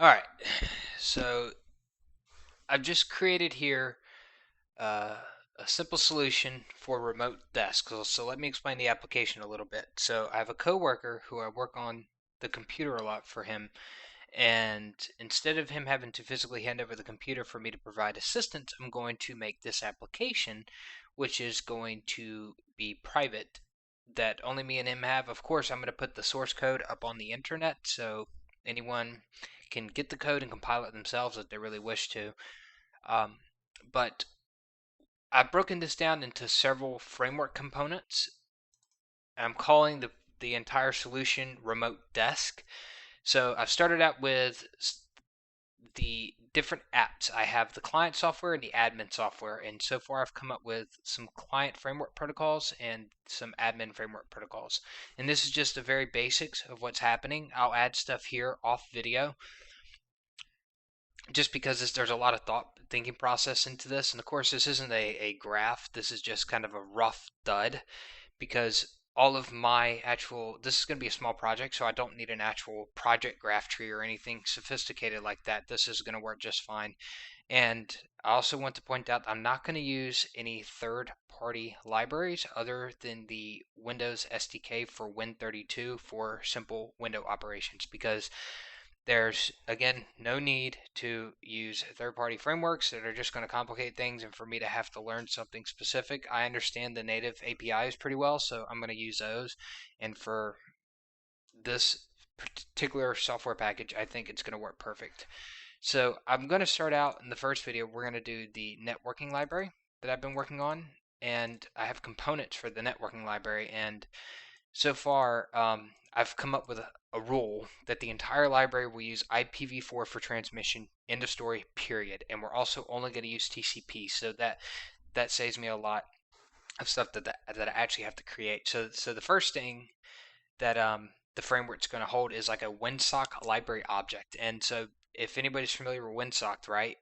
Alright, so I've just created here uh, a simple solution for remote desks. So let me explain the application a little bit. So I have a coworker who I work on the computer a lot for him, and instead of him having to physically hand over the computer for me to provide assistance, I'm going to make this application, which is going to be private, that only me and him have. Of course, I'm going to put the source code up on the internet so anyone can get the code and compile it themselves if they really wish to. Um, but I've broken this down into several framework components. I'm calling the entire solution Remote Desk. So I've started out with the different apps. I have the client software and the admin software, and so far I've come up with some client framework protocols and some admin framework protocols. And this is just the very basics of what's happening. I'll add stuff here off video just because there's a lot of thinking process into this. And of course, this isn't a graph, this is just kind of a rough dud because all of my actual, this is going to be a small project, so I don't need an actual project graph tree or anything sophisticated like that. This is going to work just fine. And I also want to point out I'm not going to use any third-party libraries other than the Windows SDK for Win32 for simple window operations, because there's, again, no need to use third-party frameworks that are just going to complicate things and for me to have to learn something specific. I understand the native APIs pretty well, so I'm going to use those. And for this particular software package, I think it's going to work perfect. So I'm going to start out in the first video. We're going to do the networking library that I've been working on, and I have components for the networking library. And so far, I've come up with a rule that the entire library will use IPv4 for transmission. End of story. Period. And we're also only going to use TCP, so that saves me a lot of stuff that I actually have to create. So the first thing that the framework's going to hold is like a Winsock Library object. And so if anybody's familiar with Winsock, right,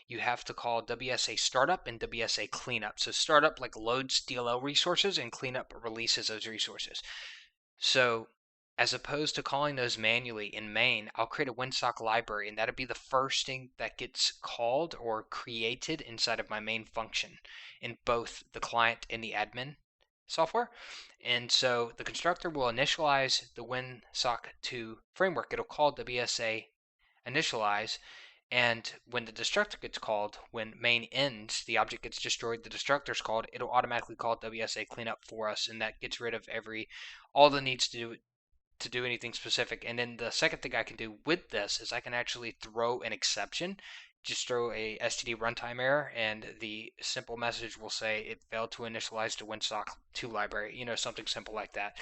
you have to call WSA startup and WSA cleanup. So startup like loads DLL resources, and cleanup releases those resources. So as opposed to calling those manually in main, I'll create a Winsock library, and that'll be the first thing that gets called or created inside of my main function in both the client and the admin software. And so the constructor will initialize the Winsock2 framework. It'll call WSA initialize, and when the destructor gets called, when main ends, the object gets destroyed, the destructor's called, it'll automatically call WSA cleanup for us, and that gets rid of all the needs to do anything specific. And then the second thing I can do with this is I can actually throw an exception. Just throw a std runtime error, and the simple message will say it failed to initialize the Winsock 2 library, something simple like that.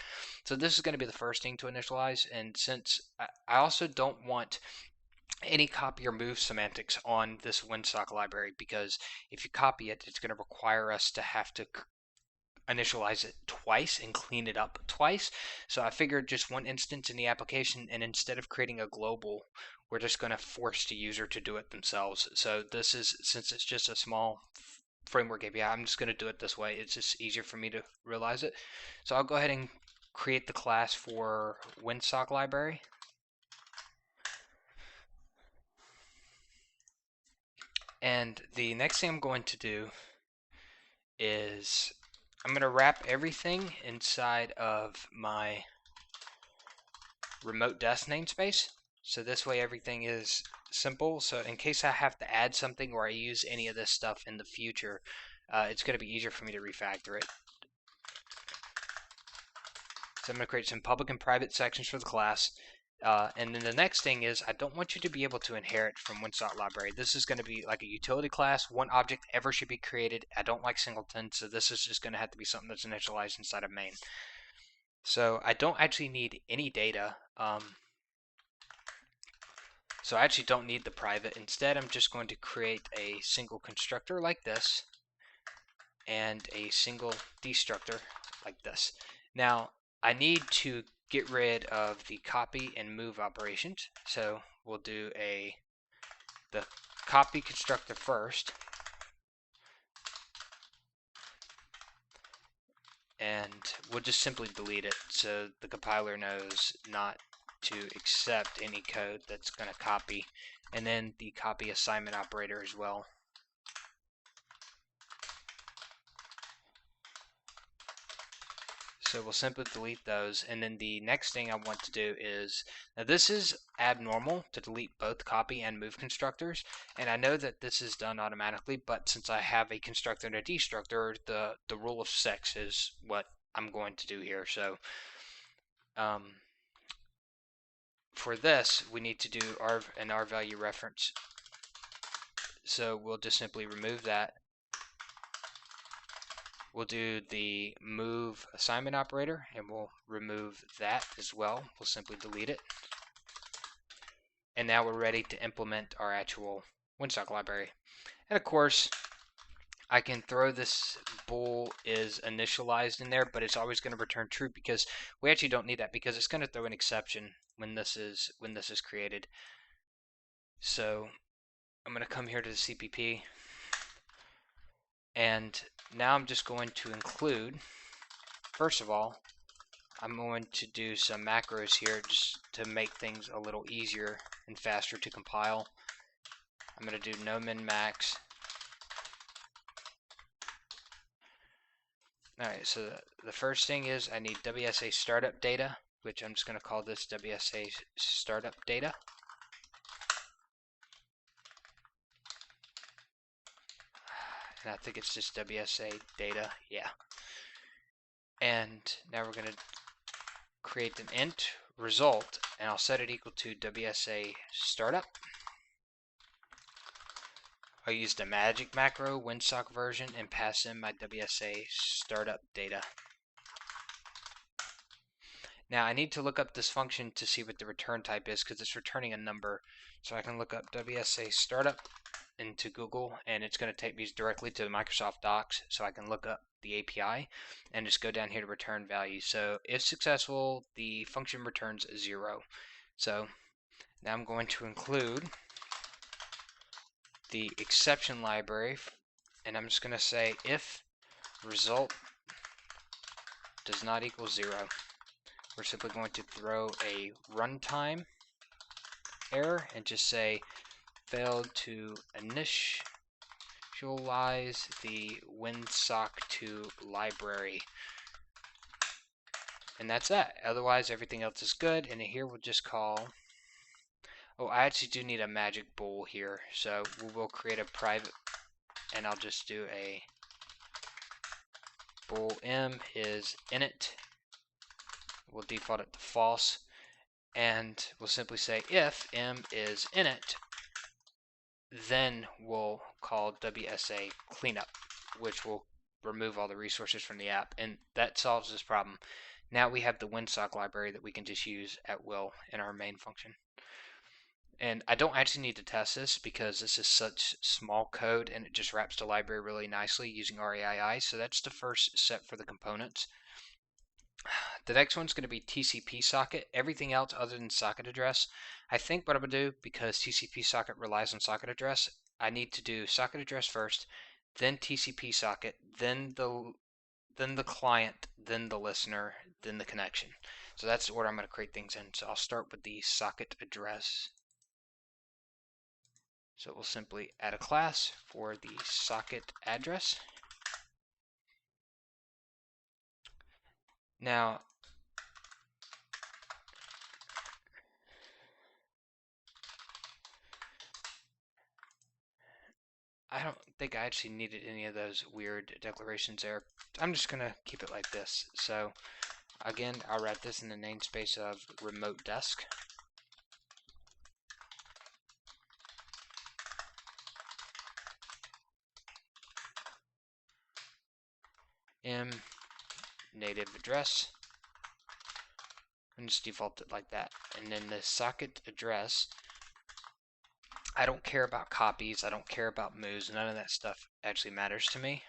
So this is going to be the first thing to initialize, and since I also don't want any copy or move semantics on this Winsock library, because if you copy it, it's going to require us to have to initialize it twice and clean it up twice. So I figured just one instance in the application, and instead of creating a global, we're just going to force the user to do it themselves. So this is, since it's just a small framework API, I'm just going to do it this way. It's just easier for me to realize it. So I'll go ahead and create the class for Winsock Library. And the next thing I'm going to do is I'm going to wrap everything inside of my remote desk namespace. So this way everything is simple. So in case I have to add something or I use any of this stuff in the future, it's going to be easier for me to refactor it. So I'm going to create some public and private sections for the class. And then the next thing is I don't want you to be able to inherit from Winsock Library. This is going to be like a utility class. One object ever should be created. I don't like singletons, so this is just going to have to be something that's initialized inside of main. So I don't actually need any data. So I actually don't need the private. Instead, I'm just going to create a single constructor like this and a single destructor like this. Now, I need to get rid of the copy and move operations. So we'll do the copy constructor first. And we'll just simply delete it so the compiler knows not to accept any code that's going to copy, and then the copy assignment operator as well. So we'll simply delete those, and then the next thing I want to do is, now this is abnormal to delete both copy and move constructors, and I know that this is done automatically, but since I have a constructor and a destructor, the rule of 6 is what I'm going to do here. So for this, we need to do an R value reference. So we'll just simply remove that. We'll do the move assignment operator, and we'll remove that as well. We'll simply delete it. And now we're ready to implement our actual Winsock library. And of course, I can throw this bool is initialized in there, but it's always going to return true because we actually don't need that, because it's going to throw an exception when this is created. So I'm going to come here to the CPP, and now I'm just going to include, first of all, I'm going to do some macros here just to make things a little easier and faster to compile. I'm going to do no min max. Alright, so the first thing is I need WSA startup data, which I'm just going to call this WSA startup data. And I think it's just WSA data, yeah. And now we're going to create an int result, and I'll set it equal to WSA startup. I'll use the magic macro Winsock version and pass in my WSA startup data. Now I need to look up this function to see what the return type is, because it's returning a number. So I can look up WSA startup into Google, and it's going to take me directly to the Microsoft Docs, so I can look up the API and just go down here to return value. So if successful, the function returns 0. So now I'm going to include the exception library, and I'm just going to say if result does not equal 0. We're simply going to throw a runtime error and just say failed to initialize the Winsock 2 library. And that's that. Otherwise, everything else is good. And here we'll just call, oh, I actually do need a magic bool here. So we'll create a private, and I'll just do a bool m is init. We'll default it to false. And we'll simply say if m is init, then we'll call WSA Cleanup, which will remove all the resources from the app, and that solves this problem. Now we have the Winsock library that we can just use at will in our main function. And I don't actually need to test this because this is such small code, and it just wraps the library really nicely using RAII. So that's the first set for the components. The next one's going to be TCP Socket. Everything else other than socket address, I think what I'm going to do, because TCP Socket relies on socket address, I need to do socket address first, then TCP Socket, then the client, then the listener, then the connection. So that's the order I'm going to create things in. So I'll start with the socket address. So we'll simply add a class for the socket address. Now, I don't think I actually needed any of those weird declarations there. I'm just going to keep it like this. So again, I'll write this in the namespace of remote desk. M native address, and just default it like that. And then the socket address, I don't care about copies, I don't care about moves, none of that stuff actually matters to me.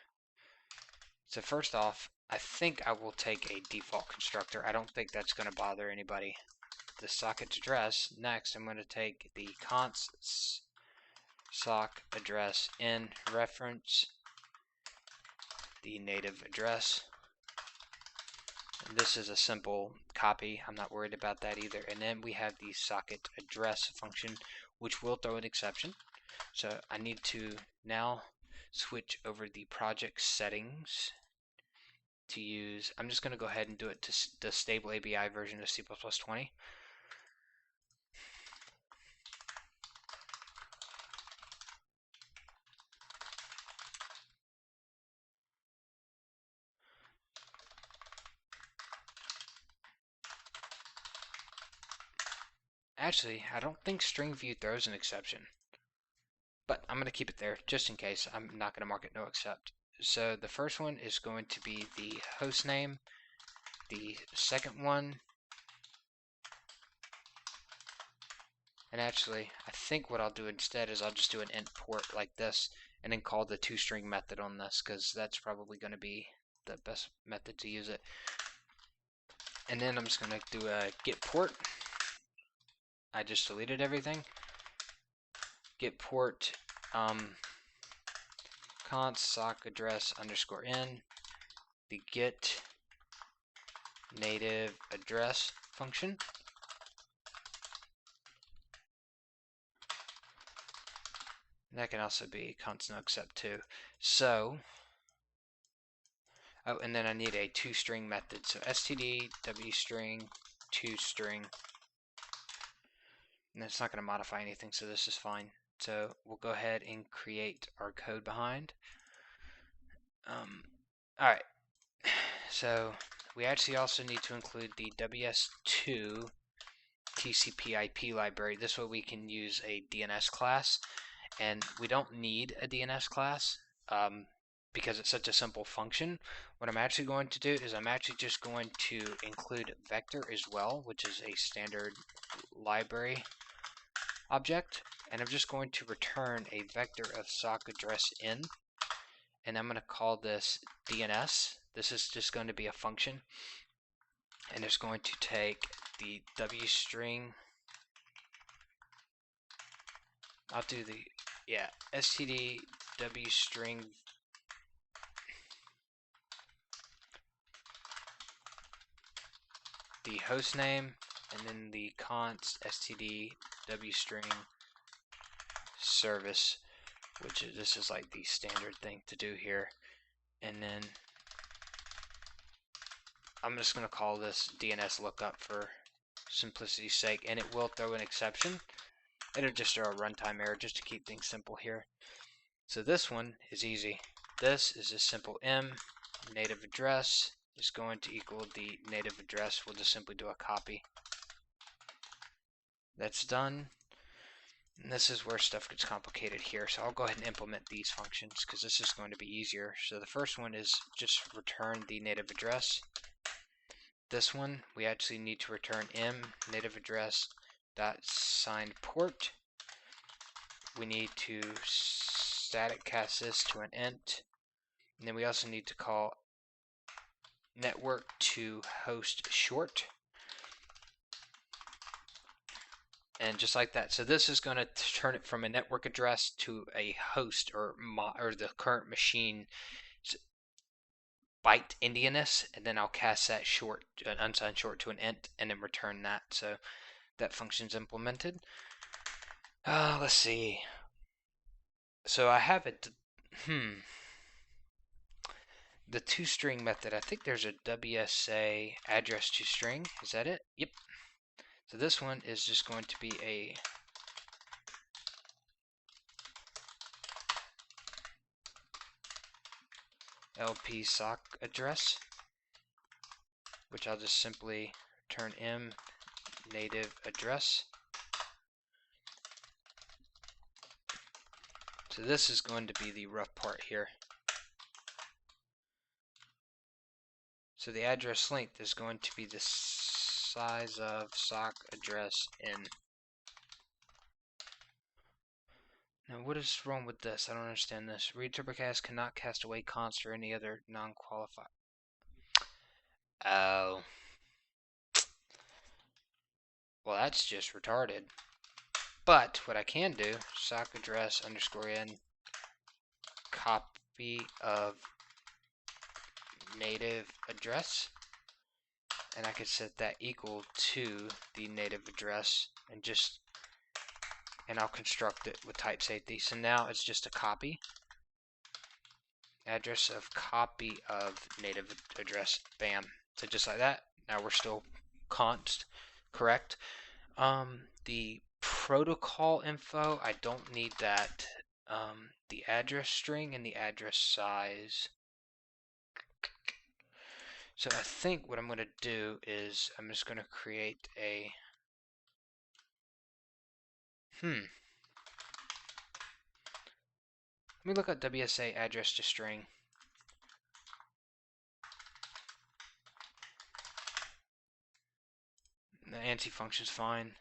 So first off, I think I will take a default constructor. I don't think that's going to bother anybody. The socket address, next I'm going to take the const sock address in reference the native address. This is a simple copy. I'm not worried about that either. And then we have the socket address function, which will throw an exception. So I need to now switch over the project settings to use, I'm just going to go ahead and do it to the stable ABI version of C++20. Actually, I don't think string view throws an exception, but I'm going to keep it there just in case. I'm not going to mark it no except. So the first one is going to be the host name. The second one, and actually, I think what I'll do instead is I'll just do an int port like this, and then call the toString method on this, because that's probably going to be the best method to use it. And then I'm just going to do a get port. I just deleted everything. Get port const sock address underscore in, the get native address function. That can also be const no except too. So, oh, and then I need a toString method. So std wstring toString. And it's not going to modify anything, so this is fine. So we'll go ahead and create our code behind. Alright, so we actually also need to include the WS2 TCP IP library. This way we can use a DNS class, and we don't need a DNS class because it's such a simple function. What I'm actually going to do is I'm actually just going to include vector as well, which is a standard library object, and I'm just going to return a vector of sock address in, and I'm going to call this DNS. This is just going to be a function, and it's going to take the W string. I'll do the, yeah, std W string the host name, and then the const std W string service, which is, this is like the standard thing to do here. And then I'm just going to call this DNS Lookup for simplicity's sake, and it will throw an exception. It'll just throw a runtime error just to keep things simple here. So this one is easy. This is a simple M native address is going to equal the native address. We'll just simply do a copy. That's done. And this is where stuff gets complicated here. So I'll go ahead and implement these functions because this is going to be easier. So the first one is just return the native address. This one, we actually need to return M native address dot signed port. We need to static cast this to an int, and then we also need to call network to host short, and just like that. So this is going to turn it from a network address to a host or the current machine byte endianness, and then I'll cast that short, an unsigned short, to an int, and then return that. So that function's implemented. Let's see. So I have it. The toString method. I think there's a WSA address to string. Is that it? Yep. So this one is just going to be a LP sock address, which I'll just simply turn M native address. So this is going to be the rough part here. So the address length is going to be the size of sock address in. Now what is wrong with this? I don't understand this. Read turbocast cannot cast away const or any other non-qualified. Oh. Well, that's just retarded. But what I can do, sock address underscore in copy of native address. and I could set that equal to the native address and I'll construct it with type safety. So now it's just a copy. Address of copy of native address. Bam. So just like that. Now we're still const correct. The protocol info, I don't need that. The address string and the address size. So I think what I'm going to do is I'm just going to create a Let me look at WSA address to string. The ANSI function's fine.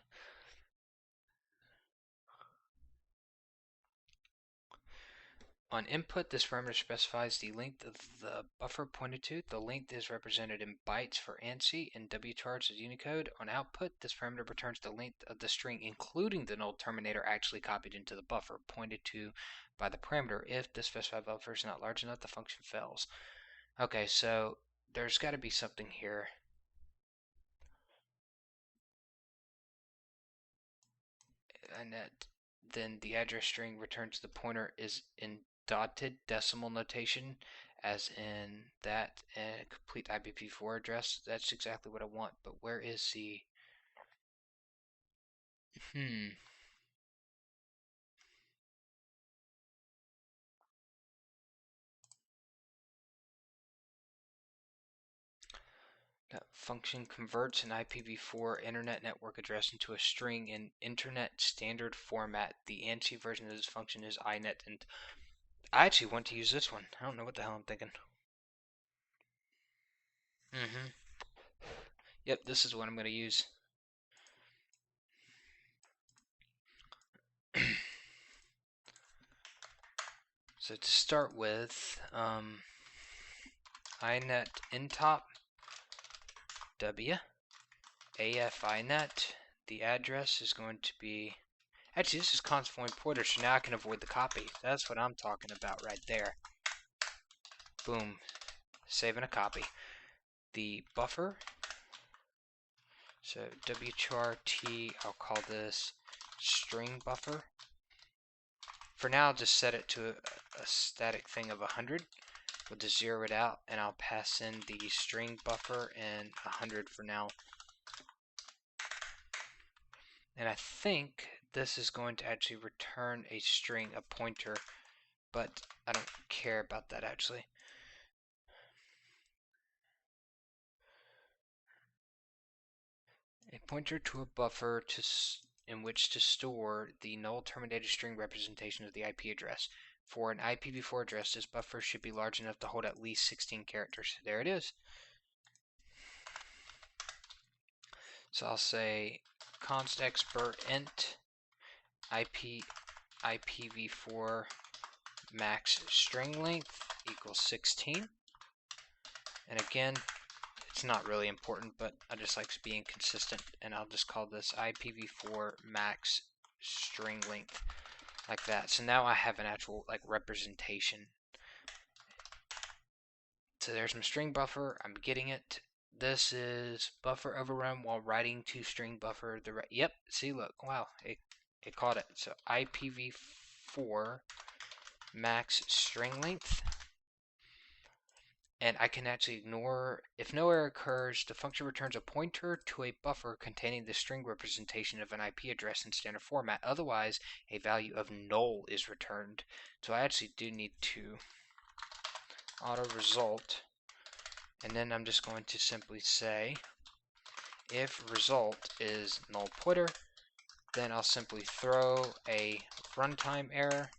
On input, this parameter specifies the length of the buffer pointed to. The length is represented in bytes for ANSI and wcharts as Unicode. On output, this parameter returns the length of the string, including the null terminator actually copied into the buffer pointed to by the parameter. If the specified buffer is not large enough, the function fails. Okay, so there's got to be something here. And then the address string returns the pointer is in dotted decimal notation, as in that and complete IPv4 address. That's exactly what I want, but where is the That function converts an IPv4 internet network address into a string in internet standard format. The ANSI version of this function is inet, and I actually want to use this one. I don't know what the hell I'm thinking. Yep, this is what I'm going to use. So to start with, inet intop w af inet. The address is going to be, actually this is const void pointer, so now I can avoid the copy. That's what I'm talking about right there. Boom, saving a copy. The buffer, so wchar t, I'll call this string buffer. For now, I'll just set it to a static thing of 100. We'll just zero it out, and I'll pass in the string buffer and 100 for now. And I think this is going to actually return a string, a pointer, but I don't care about that actually. A pointer to a buffer in which to store the null terminated string representation of the IP address. For an IPv4 address, this buffer should be large enough to hold at least 16 characters. There it is. So I'll say const expert int IPv4 max string length equals 16. And again, it's not really important, but I just like being consistent, and I'll just call this IPv4 max string length like that. So now I have an actual representation. So there's my string buffer. I'm getting it. This is buffer overrun while writing to string buffer. Yep. See, look. Wow. It caught it. So IPv4 max string length. And I can actually ignore, if no error occurs, the function returns a pointer to a buffer containing the string representation of an IP address in standard format. Otherwise, a value of null is returned. So I actually do need to auto result, and then I'm just going to simply say if result is null pointer, then I'll simply throw a runtime error.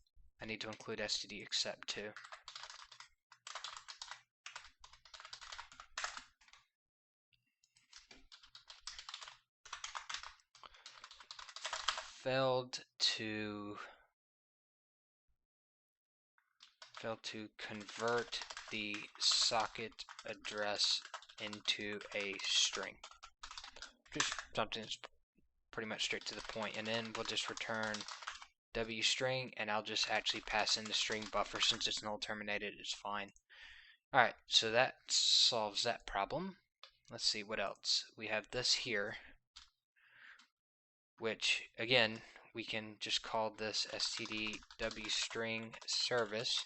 I need to include std except too. Failed to convert the socket address into a string. Just something that's pretty much straight to the point, and then we'll just return w string, and I'll just actually pass in the string buffer since it's null terminated. It's fine. Alright, so that solves that problem. let's see what else. We have this here, which again, we can just call this std_wstring service.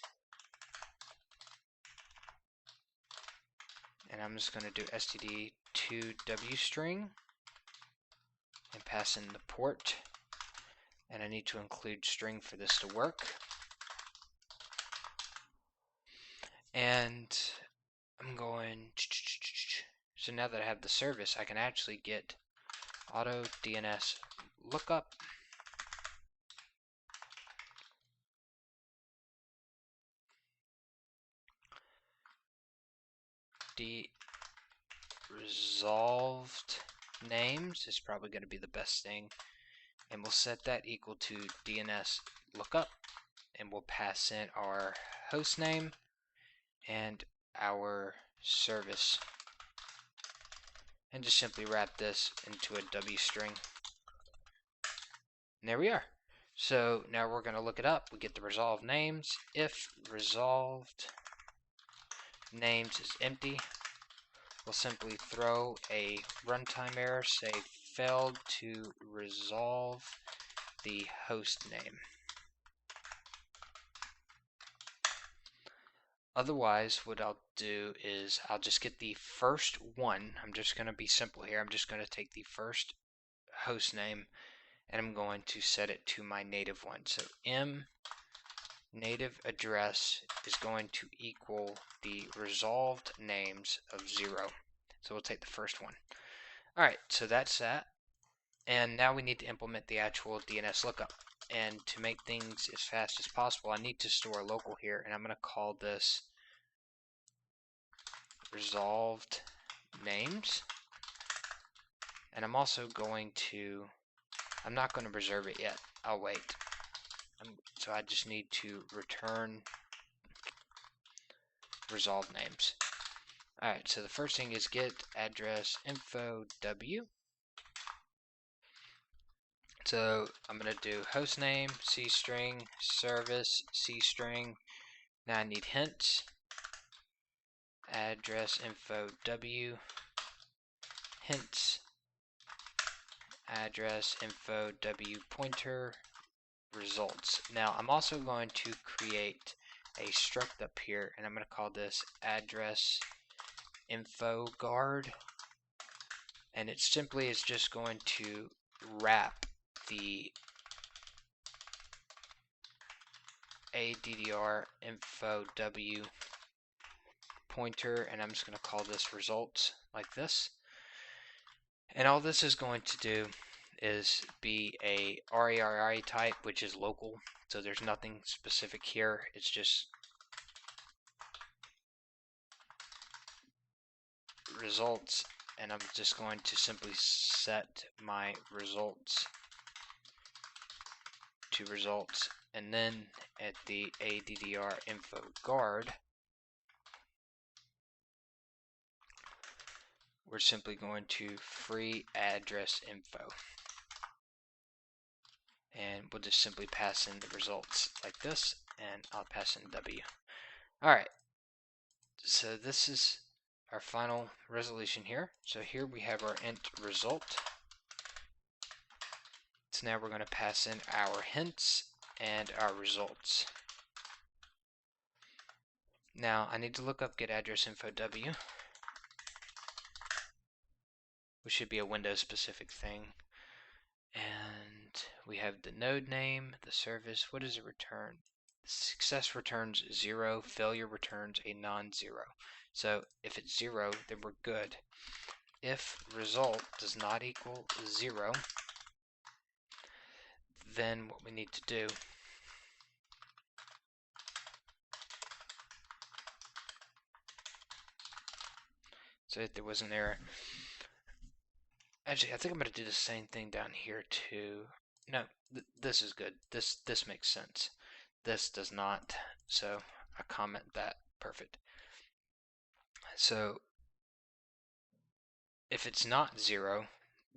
And I'm just going to do std2wstring and pass in the port. And I need to include string for this to work. And I'm going, so now that I have the service, I can actually get auto DNS lookup. Resolved names is probably going to be the best thing. And we'll set that equal to DNS lookup. And we'll pass in our host name and our service. And just simply wrap this into a W string. And there we are. So now we're going to look it up. We get the resolved names. If resolved names is empty, we'll simply throw a runtime error, say failed to resolve the host name. Otherwise, what I'll do is I'll just get the first one. I'm just going to be simple here. I'm just going to take the first host name and I'm going to set it to my native one. So m native address is going to equal the resolved names of 0. So we'll take the first one. Alright, so that's that. And now we need to implement the actual DNS lookup. And to make things as fast as possible, I need to store a local here, and I'm going to call this resolved names. And I'm also going to, I'm not going to reserve it yet. I'll wait. So I just need to return resolved names. Alright, so the first thing is get address info w. So I'm going to do hostname, C-string, service, C-string. Now I need hints. Address info w, hints, address info w pointer, results. Now I'm also going to create a struct up here, and I'm going to call this address info guard. And it simply is just going to wrap the addr info w pointer, and I'm just going to call this results like this. And all this is going to do is be a RARI type, which is local, so there's nothing specific here. It's just results, and I'm just going to simply set my results to results, and then at the addr info guard, we're simply going to free address info, and we'll just simply pass in the results like this, and I'll pass in W. Alright, so this is our final resolution here. So here we have our int result. So now we're going to pass in our hints and our results. Now I need to look up get address info w, which should be a Windows specific thing. And we have the node name, the service. What does it return? Success returns 0, failure returns a non-zero. So if it's 0, then we're good. If result does not equal 0, then what we need to do so if there was an error. Actually, I think I'm going to do the same thing down here too. No, this is good. This makes sense. This does not. So I comment that. Perfect. So if it's not 0,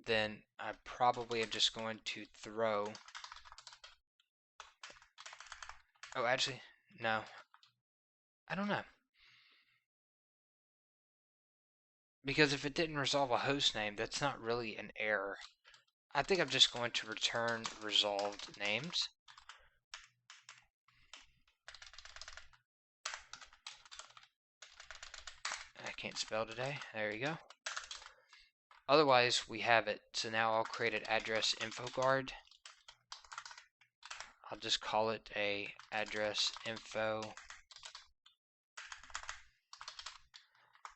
then I probably am just going to throw. Oh, actually, no. I don't know. Because if it didn't resolve a host name, that's not really an error. I think I'm just going to return resolved names. I can't spell today. There you go. Otherwise, we have it. So now I'll create an address info guard. I'll just call it a address info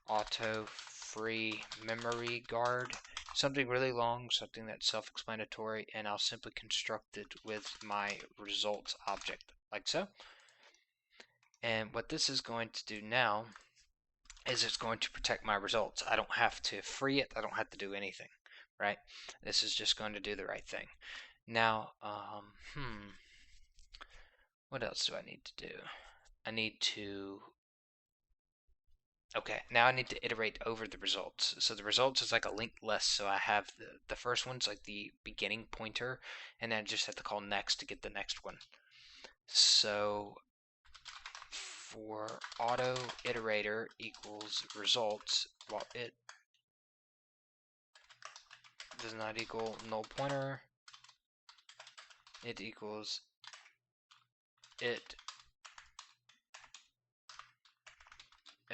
auto free memory guard. Something really long, something that's self-explanatory, and I'll simply construct it with my results object, like so. And what this is going to do now is it's going to protect my results. I don't have to free it. I don't have to do anything, right? This is just going to do the right thing. Now, what else do I need to do? I need to, okay, now I need to iterate over the results. So the results is like a linked list. So I have the first one's like the beginning pointer, and then I just have to call next to get the next one. So for auto iterator equals results, while it does not equal null pointer, it equals it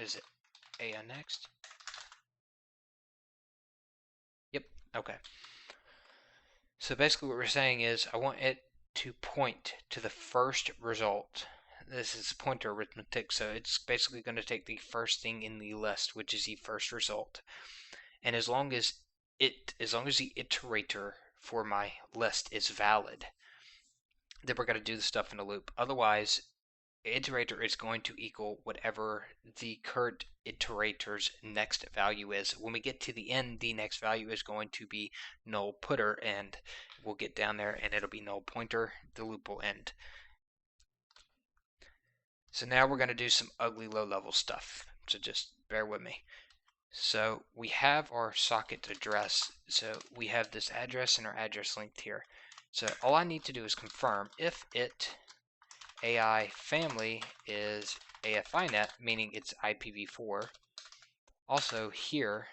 is it a next. Yep. Okay. So basically what we're saying is I want it to point to the first result. This is pointer arithmetic, so it's basically going to take the first thing in the list, which is the first result. And as long as the iterator for my list is valid, then we're going to do the stuff in a loop. Otherwise, iterator is going to equal whatever the current iterator's next value is. When we get to the end, the next value is going to be null putter, and we'll get down there and it'll be null pointer. The loop will end. So now we're going to do some ugly low-level stuff. So just bear with me. So we have our socket address. So we have this address and our address linked here. So all I need to do is confirm if it AI family is AFINet, meaning it's IPv4. Also here,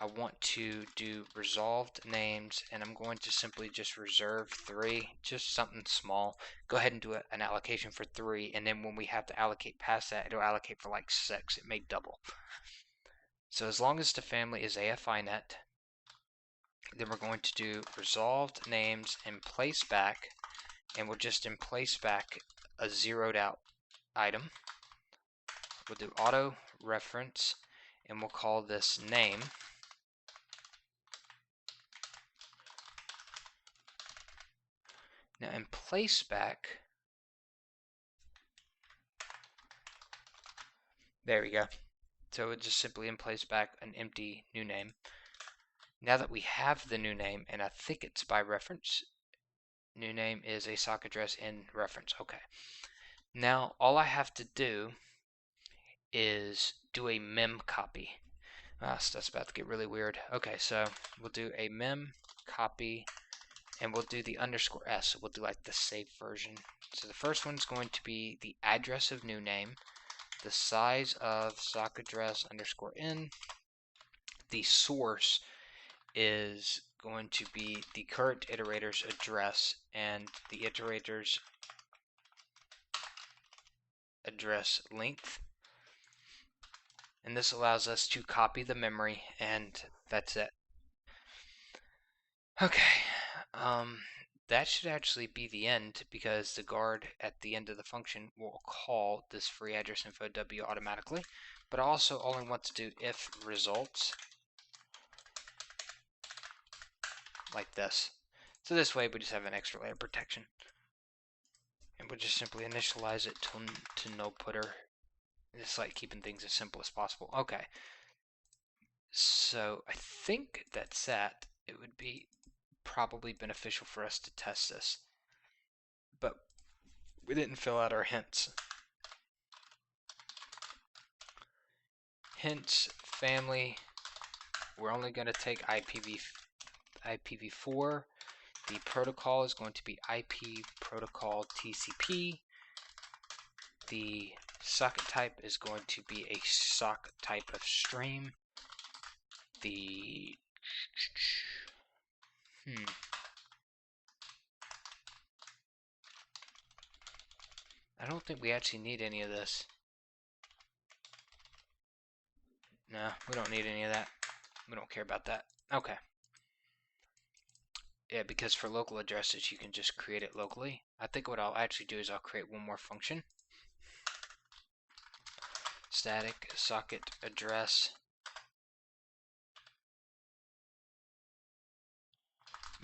I want to do resolved names, and I'm going to simply just reserve 3, just something small. Go ahead and do an allocation for 3, and then when we have to allocate past that, it'll allocate for like 6. It may double. So as long as the family is AFINet, then we're going to do resolved names and place back, and we'll just in place back a zeroed out item. We'll do auto reference, and we'll call this name. Now in place back, there we go. So it just simply in place back an empty new name. Now that we have the new name, and I think it's by reference, new name is a socket address in reference. Okay. Now all I have to do is do a mem copy. So that's about to get really weird. Okay, so we'll do a mem copy, and we'll do the underscore s. So we'll do like the safe version. So the first one's going to be the address of new name, the size of socket address underscore n. The source is going to be the current iterator's address and the iterator's address length. And this allows us to copy the memory, and that's it. Okay, that should actually be the end, because the guard at the end of the function will call this free address info w automatically. But also all I want to do if results like this. So this way we just have an extra layer of protection. And we'll just simply initialize it to no putter. Just like keeping things as simple as possible. Okay. So I think that's that. It would be probably beneficial for us to test this. But we didn't fill out our hints. Hints family. We're only going to take IPv4. The protocol is going to be IP protocol TCP. The socket type is going to be a sock type of stream. the I don't think we actually need any of this. No, we don't need any of that. We don't care about that. Okay. Yeah, because for local addresses, you can just create it locally. I think what I'll actually do is I'll create one more function. Static socket address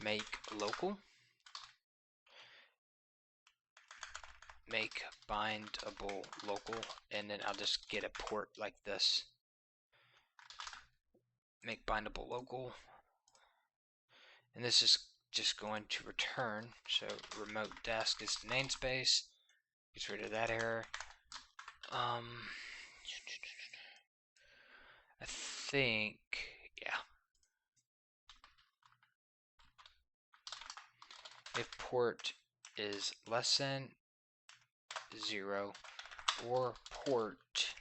make local. Make bindable local, and then I'll just get a port like this. Make bindable local, and this is just going to return, so remote desk is the namespace. Gets rid of that error. I think, yeah. If port is less than 0 or port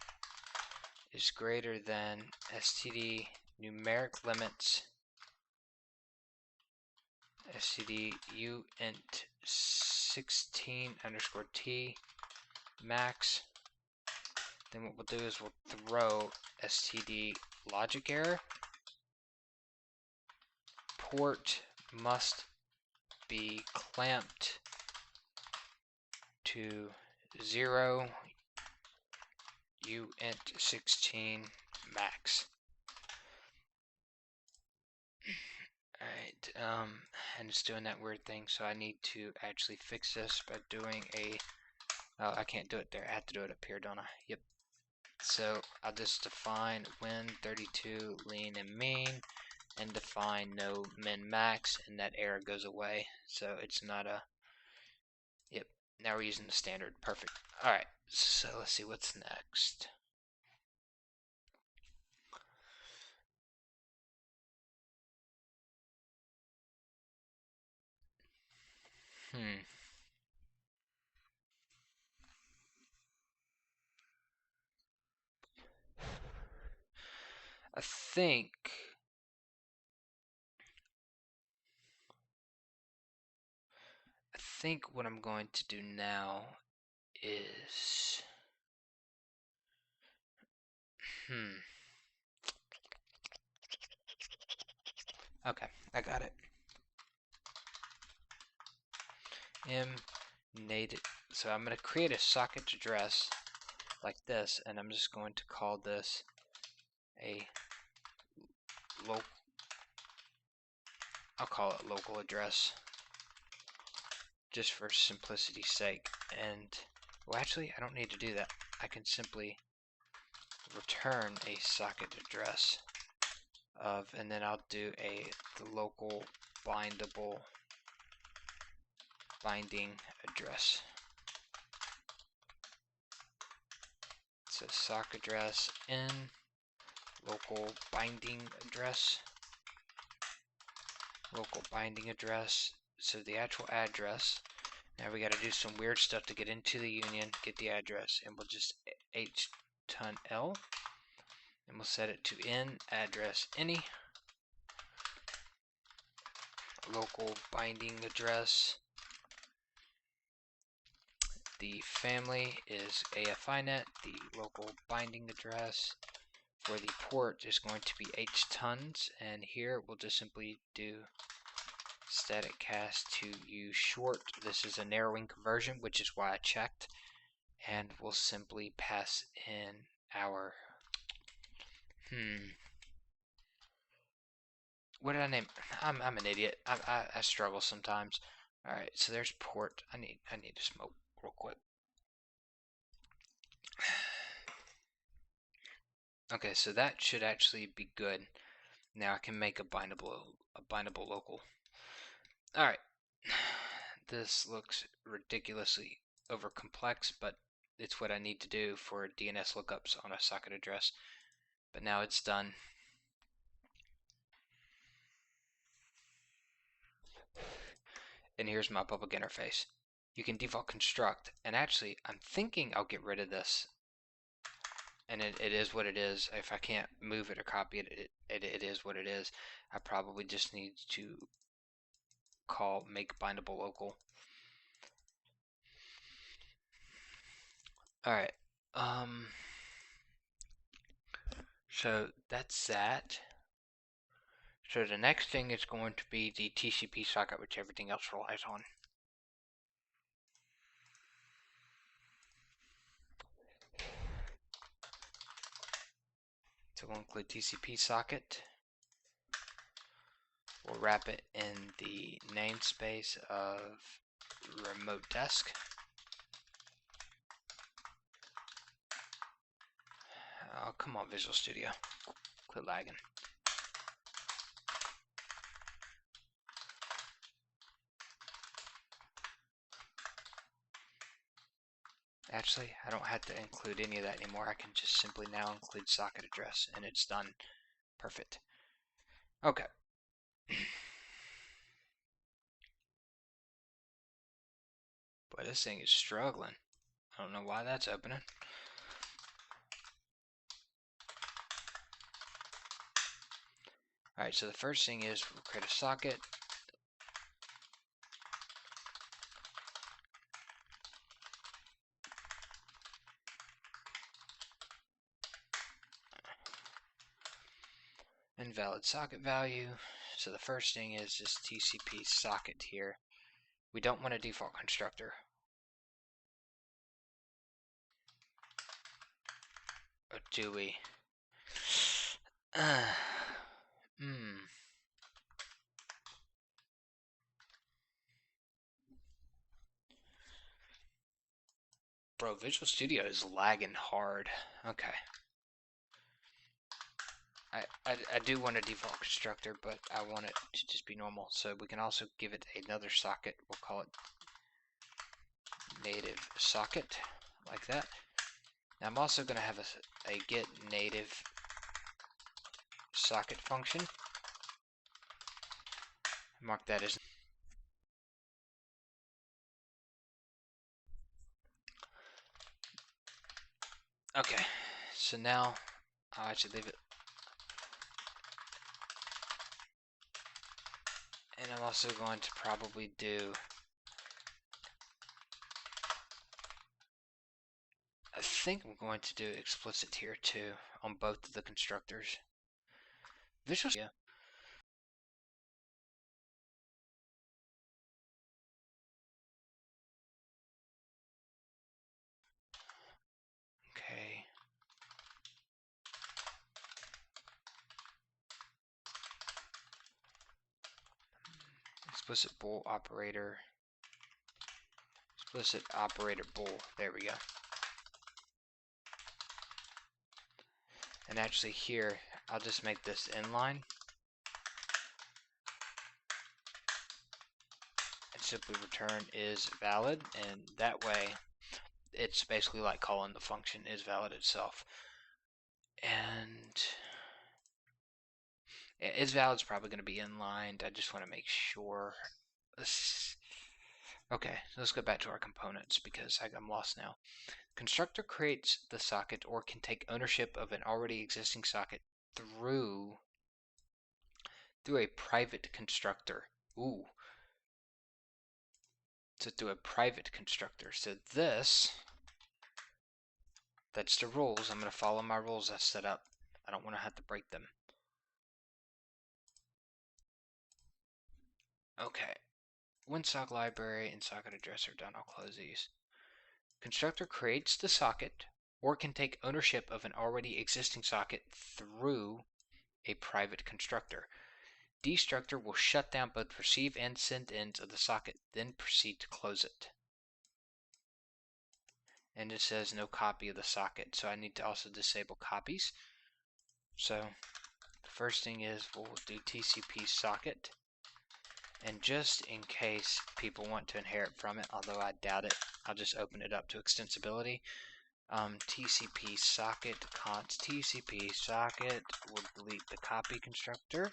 is greater than std numeric limits std uint 16_t max, then what we'll do is we'll throw std logic error. Port must be clamped to 0 uint 16 max. Alright, and it's doing that weird thing, so I need to actually fix this by doing a, oh, I can't do it there, I have to do it up here, don't I? Yep. So I'll just define win32 lean and mean, and define no min max, and that error goes away, so it's not a, yep, now we're using the standard, perfect. Alright, so let's see what's next. I think what I'm going to do now is okay, I got it. Native. So I'm going to create a socket address like this, and I'm just going to call this a local. I'll call it local address, just for simplicity's sake. And well, actually, I don't need to do that. I can simply return a socket address of, and then I'll do the local binding address. So sock address in local binding address. Local binding address. So the actual address. Now we got to do some weird stuff to get into the union, get the address, and we'll just hton_l, and we'll set it to in address any. Local binding address. The family is AFINet. The local binding address for the port is going to be htons, and here we'll just simply do static cast to use short. This is a narrowing conversion, which is why I checked, and we'll simply pass in our what did I name? I'm an idiot. I struggle sometimes. All right, so there's port. I need to smoke real quick. Okay, so that should actually be good. Now I can make a bindable local. All right, this looks ridiculously over complex, but it's what I need to do for DNS lookups on a socket address. But now it's done. And here's my public interface. You can default construct, and actually I'm thinking I'll get rid of this and it is what it is. If I can't move it or copy it, it is what it is. I probably just need to call make bindable local. Alright, so that's that. So the next thing is going to be the TCP socket, which everything else relies on. So we'll include TCP socket. We'll wrap it in the namespace of remote desk. Oh, come on, Visual Studio. Quit lagging. Actually, I don't have to include any of that anymore. I can just simply now include socket address, and it's done. Perfect. Okay. Boy, this thing is struggling. I don't know why that's opening. Alright, so the first thing is we'll create a socket. Invalid socket value. So the first thing is just TCP socket here. We don't want a default constructor. Or do we? Bro, Visual Studio is lagging hard. Okay. I do want a default constructor, but I want it to just be normal. So we can also give it another socket. We'll call it native socket, like that. Now I'm also going to have a get native socket function. Mark that as. Okay, so now I'll actually leave it. And I'm also going to probably do, I think I'm going to do explicit here too on both of the constructors. Visual Studio. Okay. Explicit bool operator. Explicit operator bool. There we go. And actually here, I'll just make this inline. And simply return is valid. And that way, it's basically like calling the function is valid itself. And is valid is probably going to be inlined. I just want to make sure. Okay, so let's go back to our components because I'm lost now. Constructor creates the socket or can take ownership of an already existing socket through a private constructor. Ooh. So through a private constructor. So that's the rules. I'm going to follow my rules I set up. I don't want to have to break them. Okay. Winsock Library and socket address are done. I'll close these. Constructor creates the socket or can take ownership of an already existing socket through a private constructor. Destructor will shut down both receive and send ends of the socket, then proceed to close it. And it says no copy of the socket, so I need to also disable copies. So the first thing is we'll do TCP socket. And just in case people want to inherit from it, although I doubt it, I'll just open it up to extensibility. TCP socket const TCP socket will delete the copy constructor,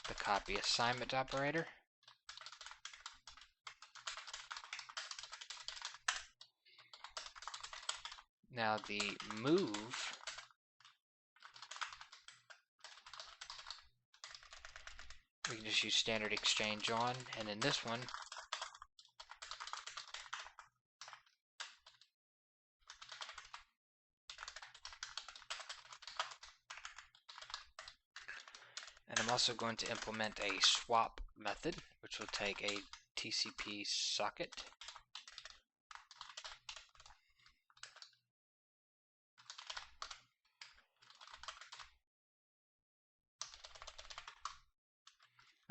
the copy assignment operator, Now the move we can just use standard exchange on, and in this one and I'm also going to implement a swap method, which will take a TCP socket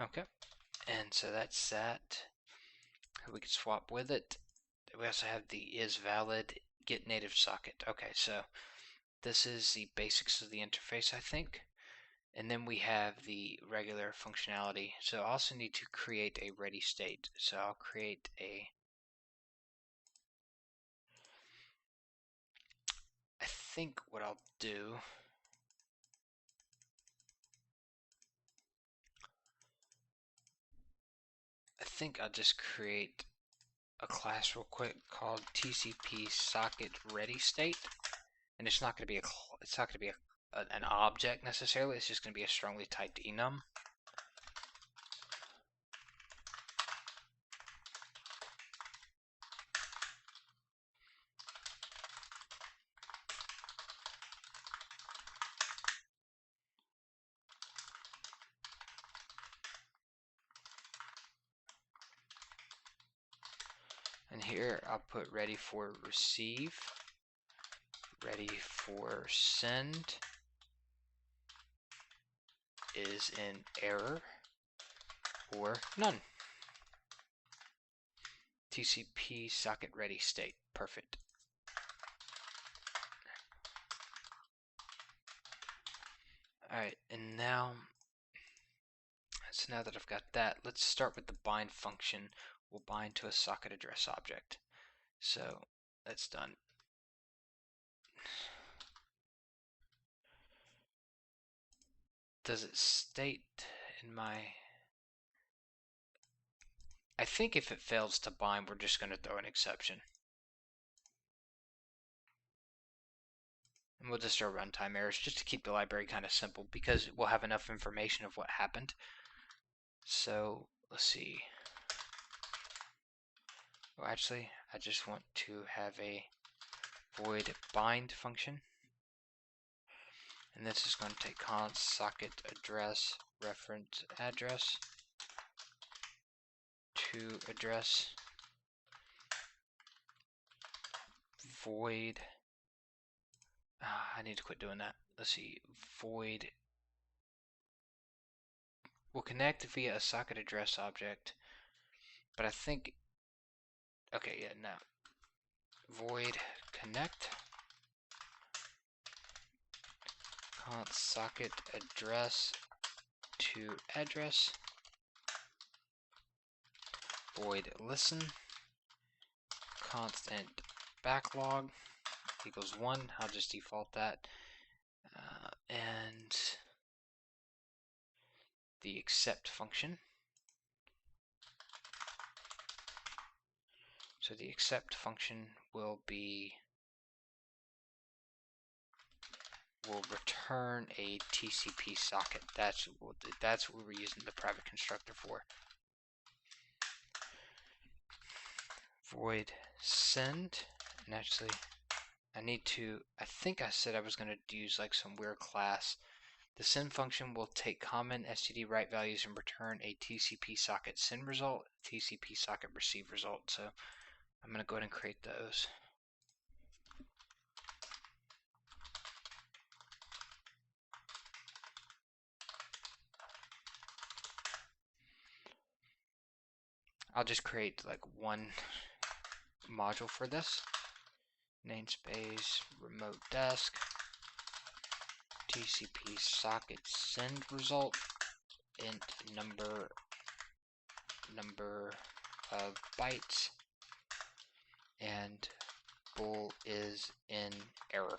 okay, and so that's that. We can swap with it. We also have the is valid get native socket. Okay, so this is the basics of the interface, I think. And then we have the regular functionality. So I also need to create a ready state. So I'll create a I think what I'll do I'll just create a class real quick called Tcp Socket Ready State, and it's not going to be an object necessarily. It's just going to be a strongly typed enum. And here I'll put ready for receive, ready for send is in error or none. TCP socket ready state. Perfect. Alright, and now that I've got that, let's start with the bind function. We'll bind to a socket address object. So that's done. Does it state in my... I think if it fails to bind, we're just going to throw an exception. And we'll just throw runtime errors just to keep the library kind of simple, because we'll have enough information of what happened. So let's see. Well, actually, I just want to have a void bind function. And this is going to take const socket address reference address to address void. I need to quit doing that. Let's see, void. We'll connect via a socket address object, but I think, okay, yeah, no. Void connect const socket address to address void listen constant backlog equals 1. I'll just default that, and the accept function. So the accept function will return a TCP socket. That's what we're using the private constructor for. Void send, and actually I think I said I was going to use like some weird class. The send function will take common std write values and return a TCP socket send result, TCP socket receive result. So I'm going to go ahead and create those. I'll just create like one module for this. Namespace remote desk TCP socket send result int number of bytes, and bool is in error,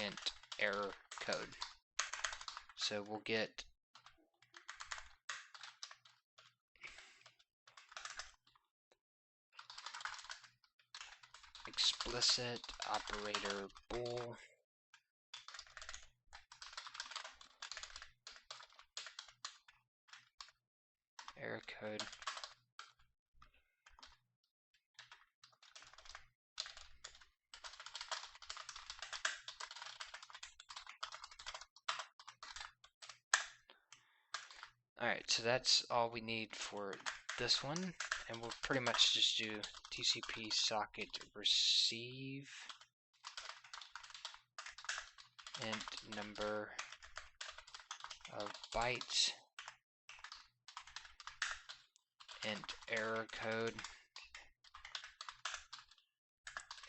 int error code. So we'll get explicit operator bool error code. Alright, so that's all we need for this one, and we'll pretty much just do TCP socket receive int number of bytes, int error code,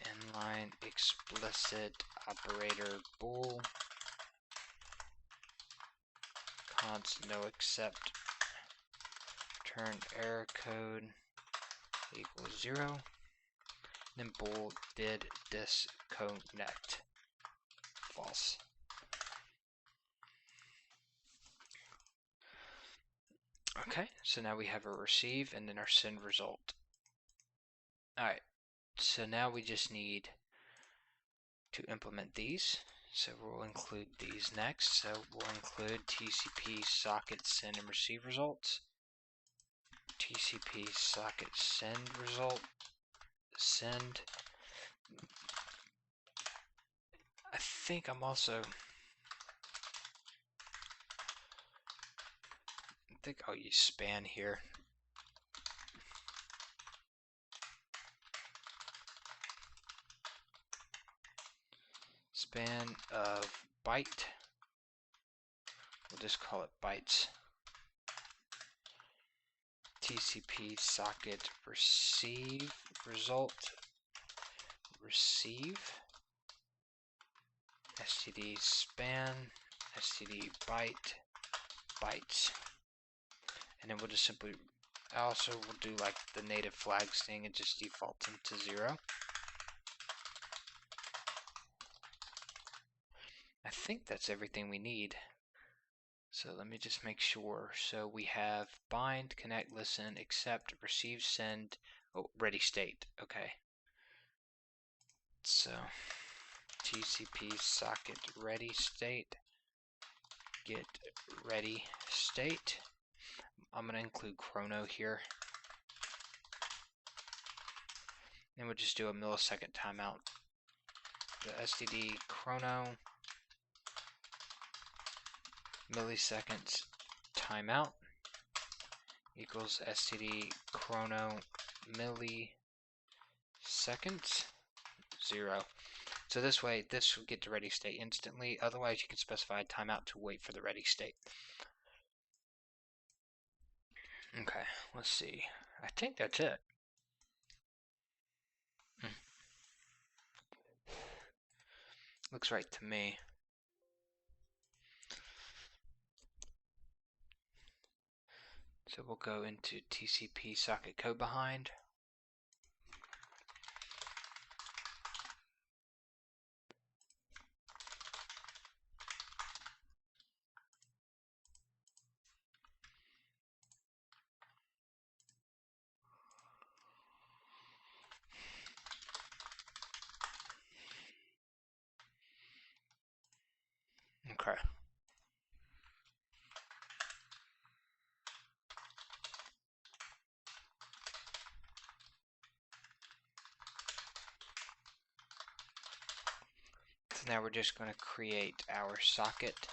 inline explicit operator bool, const no except, return error code equals 0, then bool did disconnect false. Okay, so now we have a receive and then our send result. Alright, so now we just need to implement these. So we'll include these next. So we'll include TCP socket send and receive results. TCP socket send result. Send. I think I'm also... I think I'll use span here. Span of byte. We'll just call it bytes. TCP socket receive result. Receive. std span. std byte. Bytes. And then we'll just simply, also we'll do like the native flags thing and just default them to 0. I think that's everything we need. So let me just make sure. So we have bind, connect, listen, accept, receive, send, oh, ready state. Okay. So TCP socket ready state, get ready state. I'm going to include chrono here. And we'll just do a millisecond timeout. The std chrono milliseconds timeout equals std chrono milliseconds 0. So this way, this will get to ready state instantly. Otherwise, you can specify a timeout to wait for the ready state. Okay, let's see. I think that's it. Looks right to me. So we'll go into TCP socket code behind. Okay. So now we're just going to create our socket.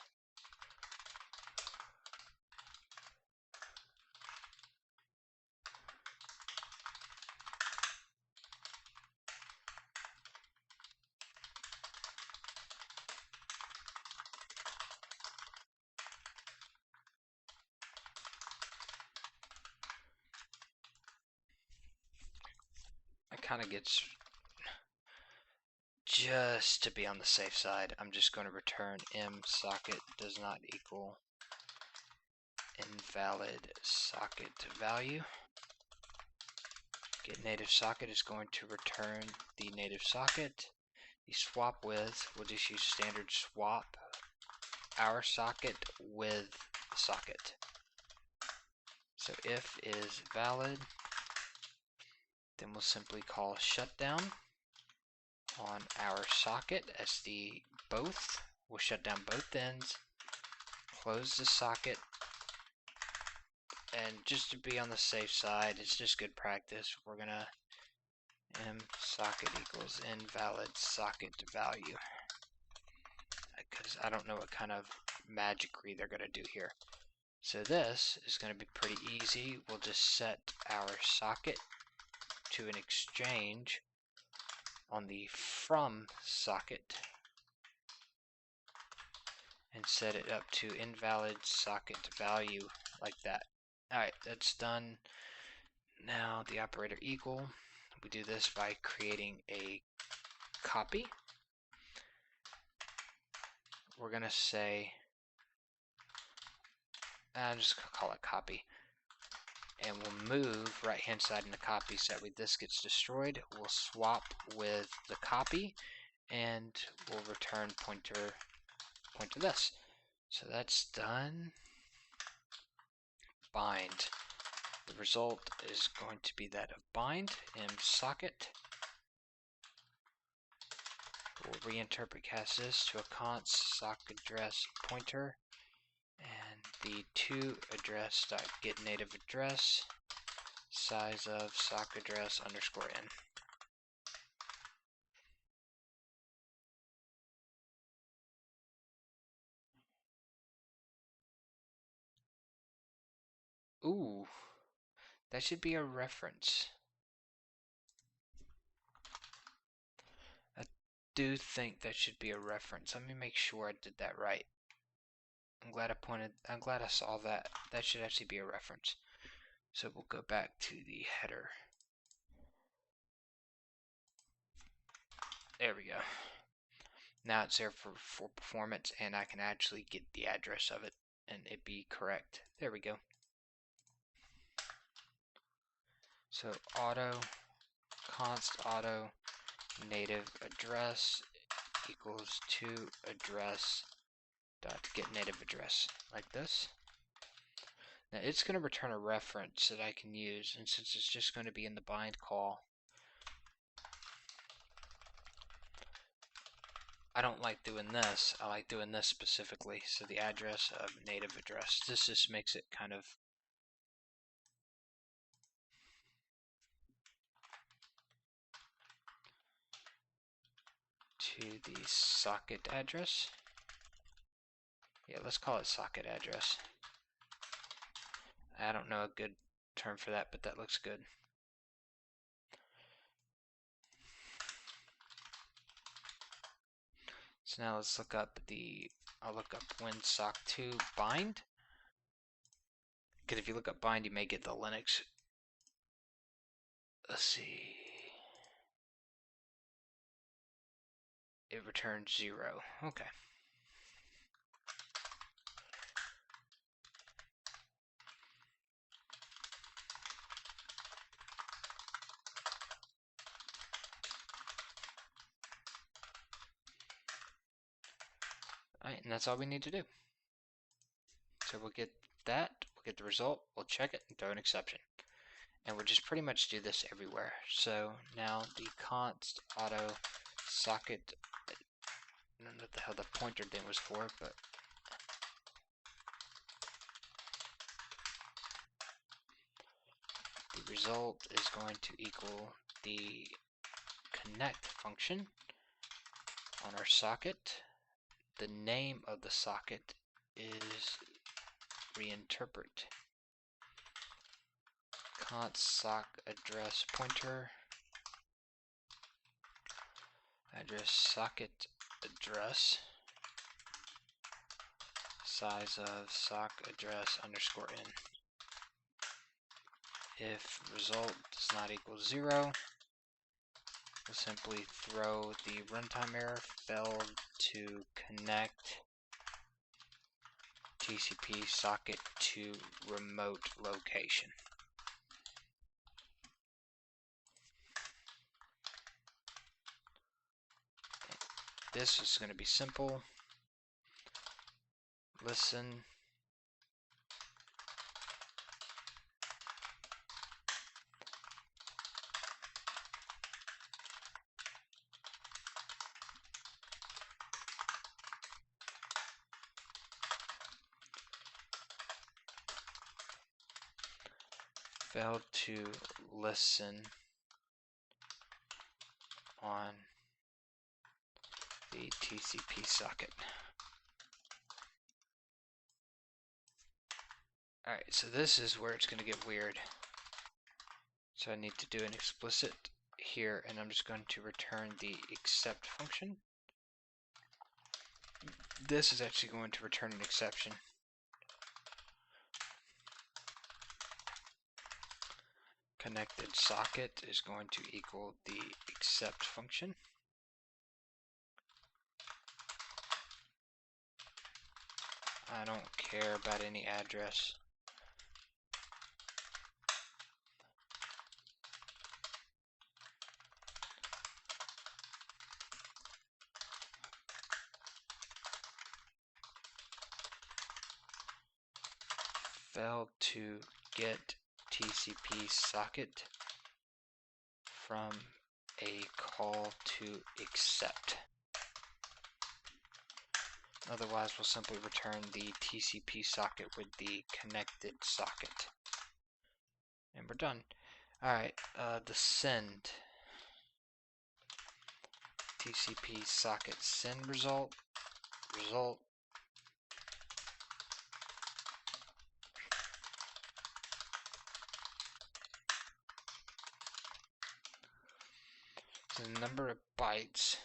It kind of gets, just to be on the safe side, I'm just going to return M socket does not equal invalid socket value. Get native socket is going to return the native socket. The swap with, we'll just use standard swap our socket with socket. So if is valid, then we'll simply call shutdown. on our socket as the both. We'll shut down both ends, close the socket, and just to be on the safe side, it's just good practice, we're gonna Mem socket equals invalid socket value, because I don't know what kind of magicry they're gonna do here. So this is going to be pretty easy. We'll just set our socket to an exchange on the from socket and set it up to invalid socket value like that. Alright, that's done. Now the operator equal, we do this by creating a copy. We're going to say, I'm just going to call it copy. And we'll move right hand side in the copy so that way this gets destroyed. We'll swap with the copy and we'll return pointer this. So that's done. Bind. The result is going to be that of bind in socket. We'll reinterpret cast this to a const socket address pointer. And the to address dot get native address size of sock address underscore n. Ooh, that should be a reference. I do think that should be a reference. Let me make sure I did that right. I'm glad I saw that. That should actually be a reference. So we'll go back to the header. There we go. Now it's there for performance, and I can actually get the address of it and it be correct. There we go. So const auto native address equals to address dot get native address like this. Now it's going to return a reference that I can use, and since it's just going to be in the bind call, I don't like doing this. I like doing this specifically. So the address of native address. This just makes it kind of to the socket address. Yeah, let's call it socket address. I don't know a good term for that, but that looks good. So now let's look up I'll look up Winsock 2 bind. Because if you look up bind, you may get the Linux. Let's see. It returns 0. Okay. Alright, and that's all we need to do. So we'll get that, we'll get the result, we'll check it, and throw an exception. And we'll just pretty much do this everywhere. So now the const auto socket, I don't know what the hell the pointer thing was for, but the result is going to equal the connect function on our socket. The name of the socket is reinterpret. Const sock address pointer address socket address size of sock address underscore n. If result does not equal 0, we'll simply throw the runtime error failed to connect TCP socket to remote location. This is going to be simple. Listen. failed to listen on the TCP socket. Alright, so this is where it's going to get weird. So I need to do an explicit here, and I'm just going to return the accept function. This is actually going to return an exception. Connected socket is going to equal the accept function. I don't care about any address. Failed to get TCP socket from a call to accept. Otherwise, we'll simply return the TCP socket with the connected socket. And we're done. Alright, the send. TCP socket send result. So the number of bytes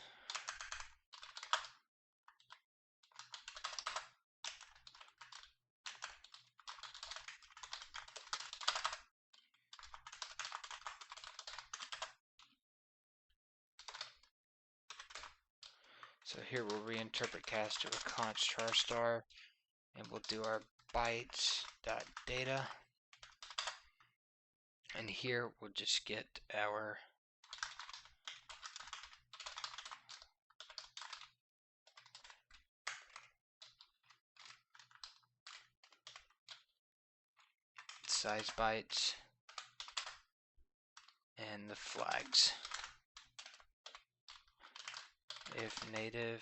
So here we'll reinterpret cast to a const char star, and we'll do our bytes.data, and here we'll just get our size bytes and the flags. If native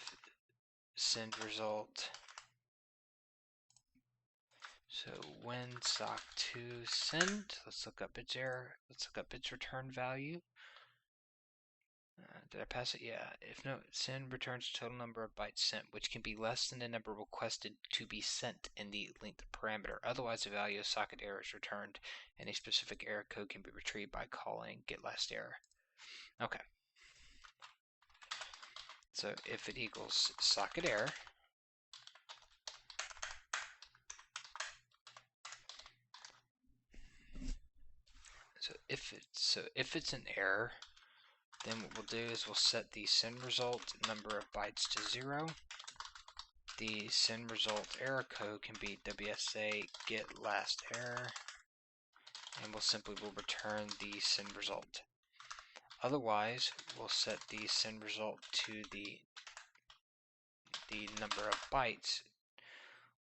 send result, so Winsock2 send, let's look up its error, let's look up its return value. Did I pass it? Yeah. If no, send returns total number of bytes sent, which can be less than the number requested to be sent in the length parameter. Otherwise, the value of socket error is returned, and a specific error code can be retrieved by calling getLastError. Okay. So if it equals socket error, if it's an error, then what we'll do is we'll set the send result number of bytes to 0. The send result error code can be WSA getLastError, and we'll return the send result. Otherwise, we'll set the send result to the number of bytes.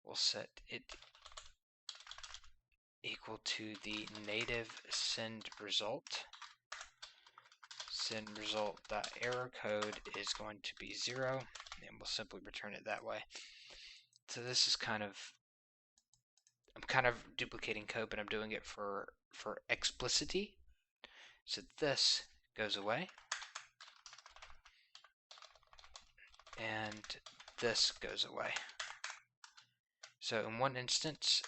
We'll set it equal to the native send result. Send result.error code is going to be 0, and we'll simply return it that way. So this is I'm kind of duplicating code, but I'm doing it for explicitity. So this goes away, and this goes away. So in one instance,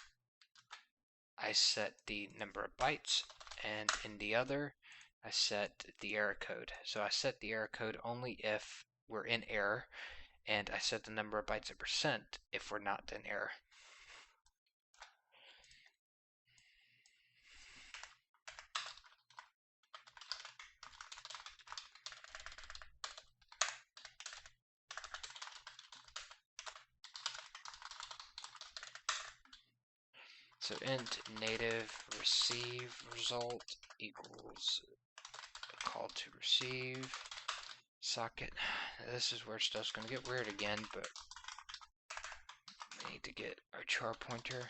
I set the number of bytes, and in the other, I set the error code. So I set the error code only if we're in error, and I set the number of bytes at percent if we're not in error. So int native receive result equals call to receive socket. This is where stuff's going to get weird again, but we need to get our char pointer,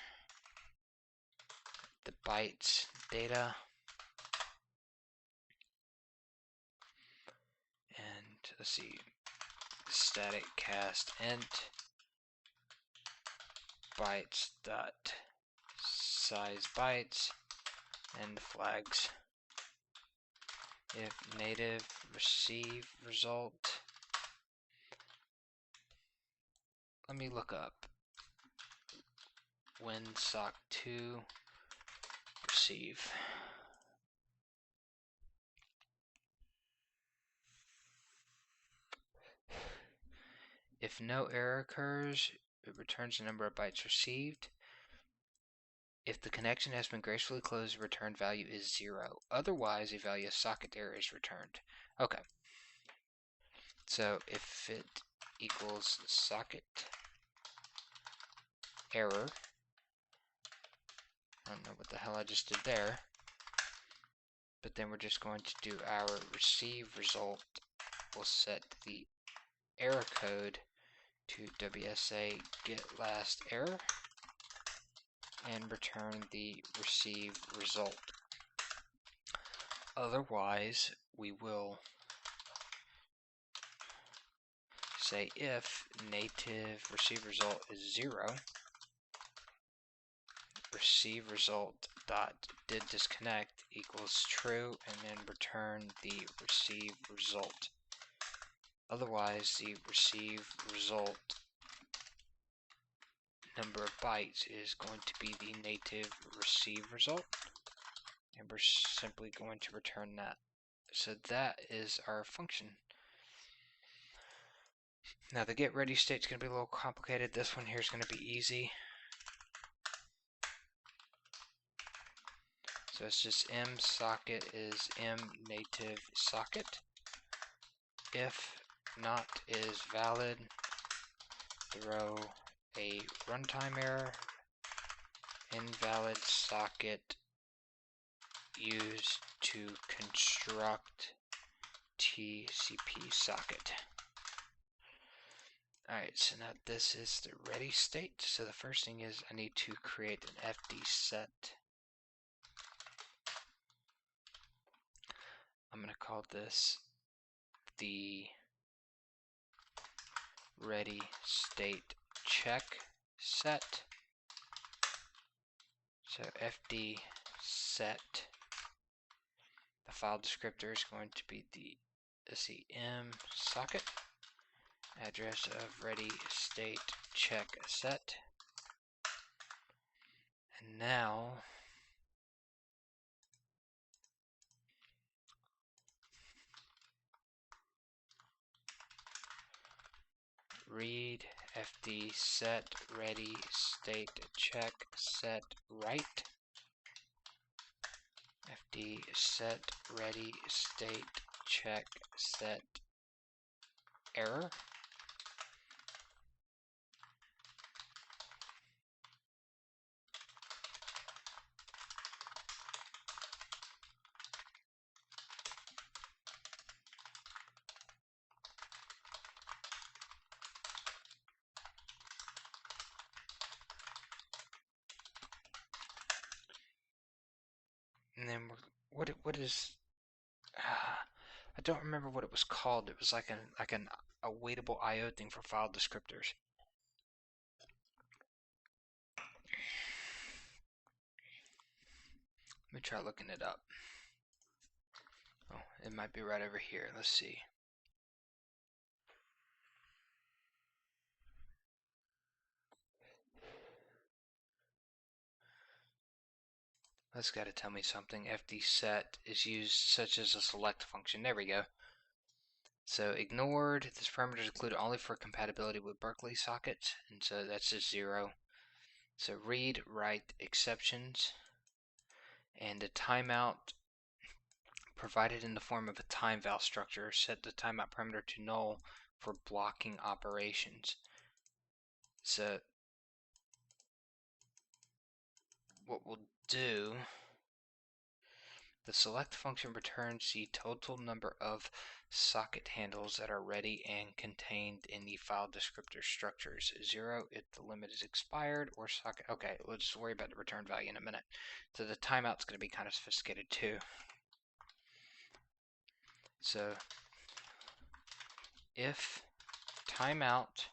the bytes data, and let's see, static cast int bytes dot size bytes and the flags. If native receive result, let me look up Winsock 2 receive. If no error occurs, it returns the number of bytes received. If the connection has been gracefully closed, the return value is 0. Otherwise, a value of socket error is returned. Okay. So if it equals socket error, I don't know what the hell I just did there, but then we're just going to do our receive result. We'll set the error code to WSA get last error and return the receive result. Otherwise, we will say if native receive result is 0, receive result dot did disconnect equals true, and then return the receive result. Otherwise, the receive result number of bytes is going to be the native receive result, and we're simply going to return that. So that is our function. Now the get ready state is going to be a little complicated. This one here is going to be easy. So it's just m socket is m native socket. If not is valid, throw a runtime error, invalid socket used to construct Tcp socket. Alright, so now this is the ready state. So the first thing is I need to create an FD set. I'm going to call this the ready state check set. So FD set, the file descriptor is going to be the m socket, address of ready state check set. And now read fd set ready state check set write, fd set ready state check set error. And then what is I don't remember what it was called. It was like an awaitable IO thing for file descriptors. Let me try looking it up. Oh, it might be right over here. Let's see. That's got to tell me something. FD set is used such as a select function. There we go. So ignored. This parameter is included only for compatibility with Berkeley sockets, and so that's just 0. So read write exceptions, and a timeout provided in the form of a time val structure. Set the timeout parameter to null for blocking operations. So what we'll do, the select function returns the total number of socket handles that are ready and contained in the file descriptor structures. 0 if the limit is expired, or socket. Okay, we'll just worry about the return value in a minute. So the timeout's going to be kind of sophisticated too. So if timeout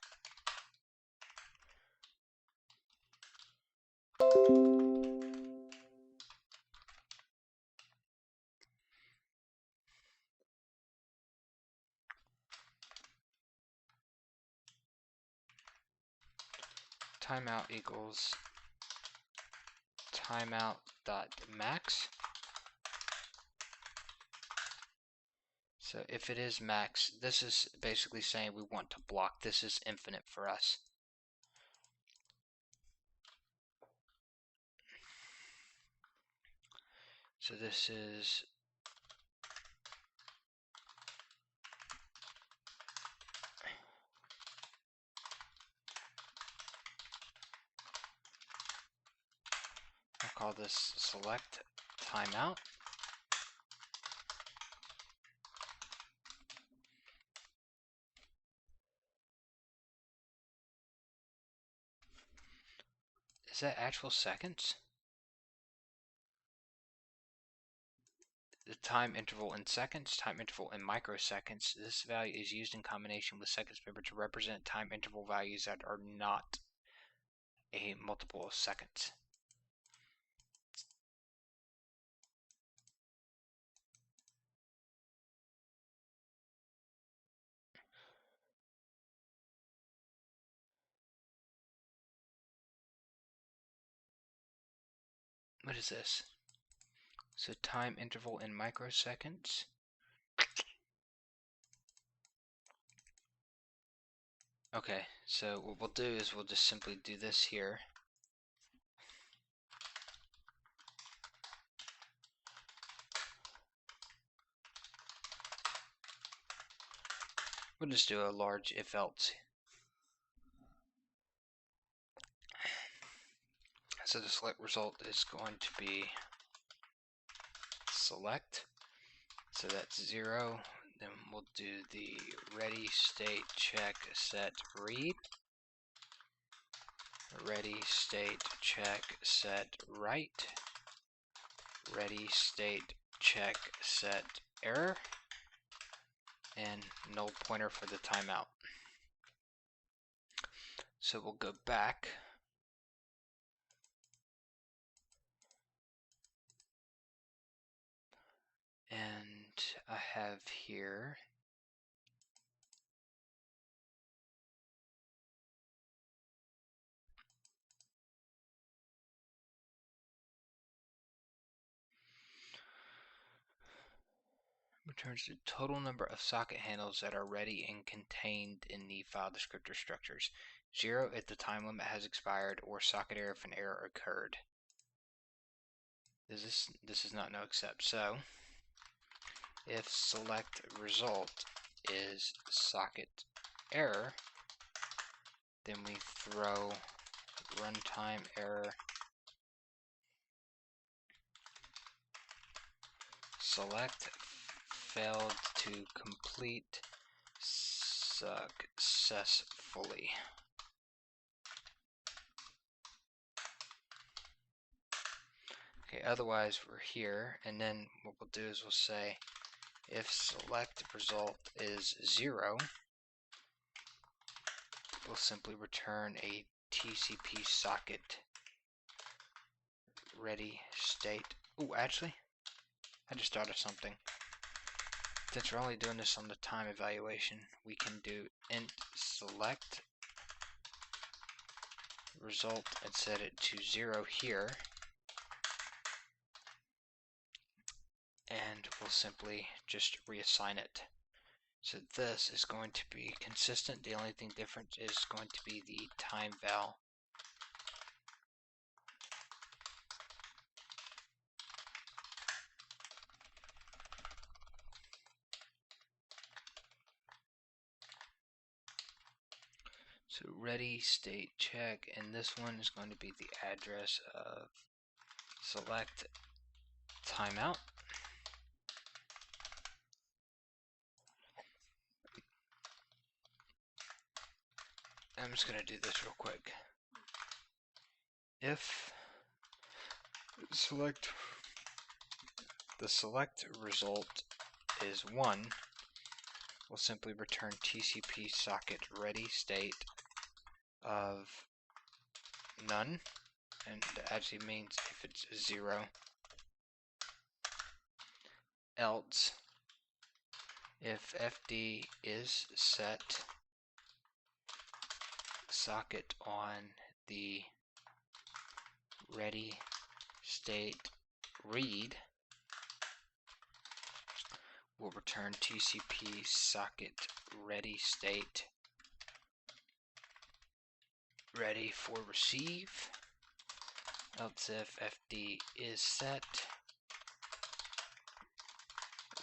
timeout equals timeout.max. So if it is max, this is basically saying we want to block. This is infinite for us. So this is I'll call this select timeout. Is that actual seconds? The time interval in seconds, time interval in microseconds. This value is used in combination with seconds paper to represent time interval values that are not a multiple of seconds. What is this? So time interval in microseconds. Okay, so what we'll do is we'll just simply do this here. We'll just do a large if else. So the select result is going to be select. So that's 0. Then we'll do the ready state check set read. Ready state check set write. Ready state check set error. And null pointer for the timeout. So we'll go back. And I have here returns the total number of socket handles that are ready and contained in the file descriptor structures. 0 if the time limit has expired, or socket error if an error occurred. This is not no except. So if select result is socket error, then we throw runtime error select failed to complete successfully. Okay, otherwise we're here, and then what we'll do is we'll say if select result is 0, we'll simply return a TCP socket ready state. Ooh, actually, I just thought of something. Since we're only doing this on the time evaluation, we can do int select result and set it to 0 here. And we'll simply just reassign it. So this is going to be consistent. The only thing different is going to be the time val. So ready state check, and this one is going to be the address of select timeout. I'm just going to do this real quick. If the select result is 1, we'll simply return TCP socket ready state of none, and that actually means if it's 0. Else, if FD is set, socket on the ready state read will return TCP socket ready state ready for receive, else if FD is set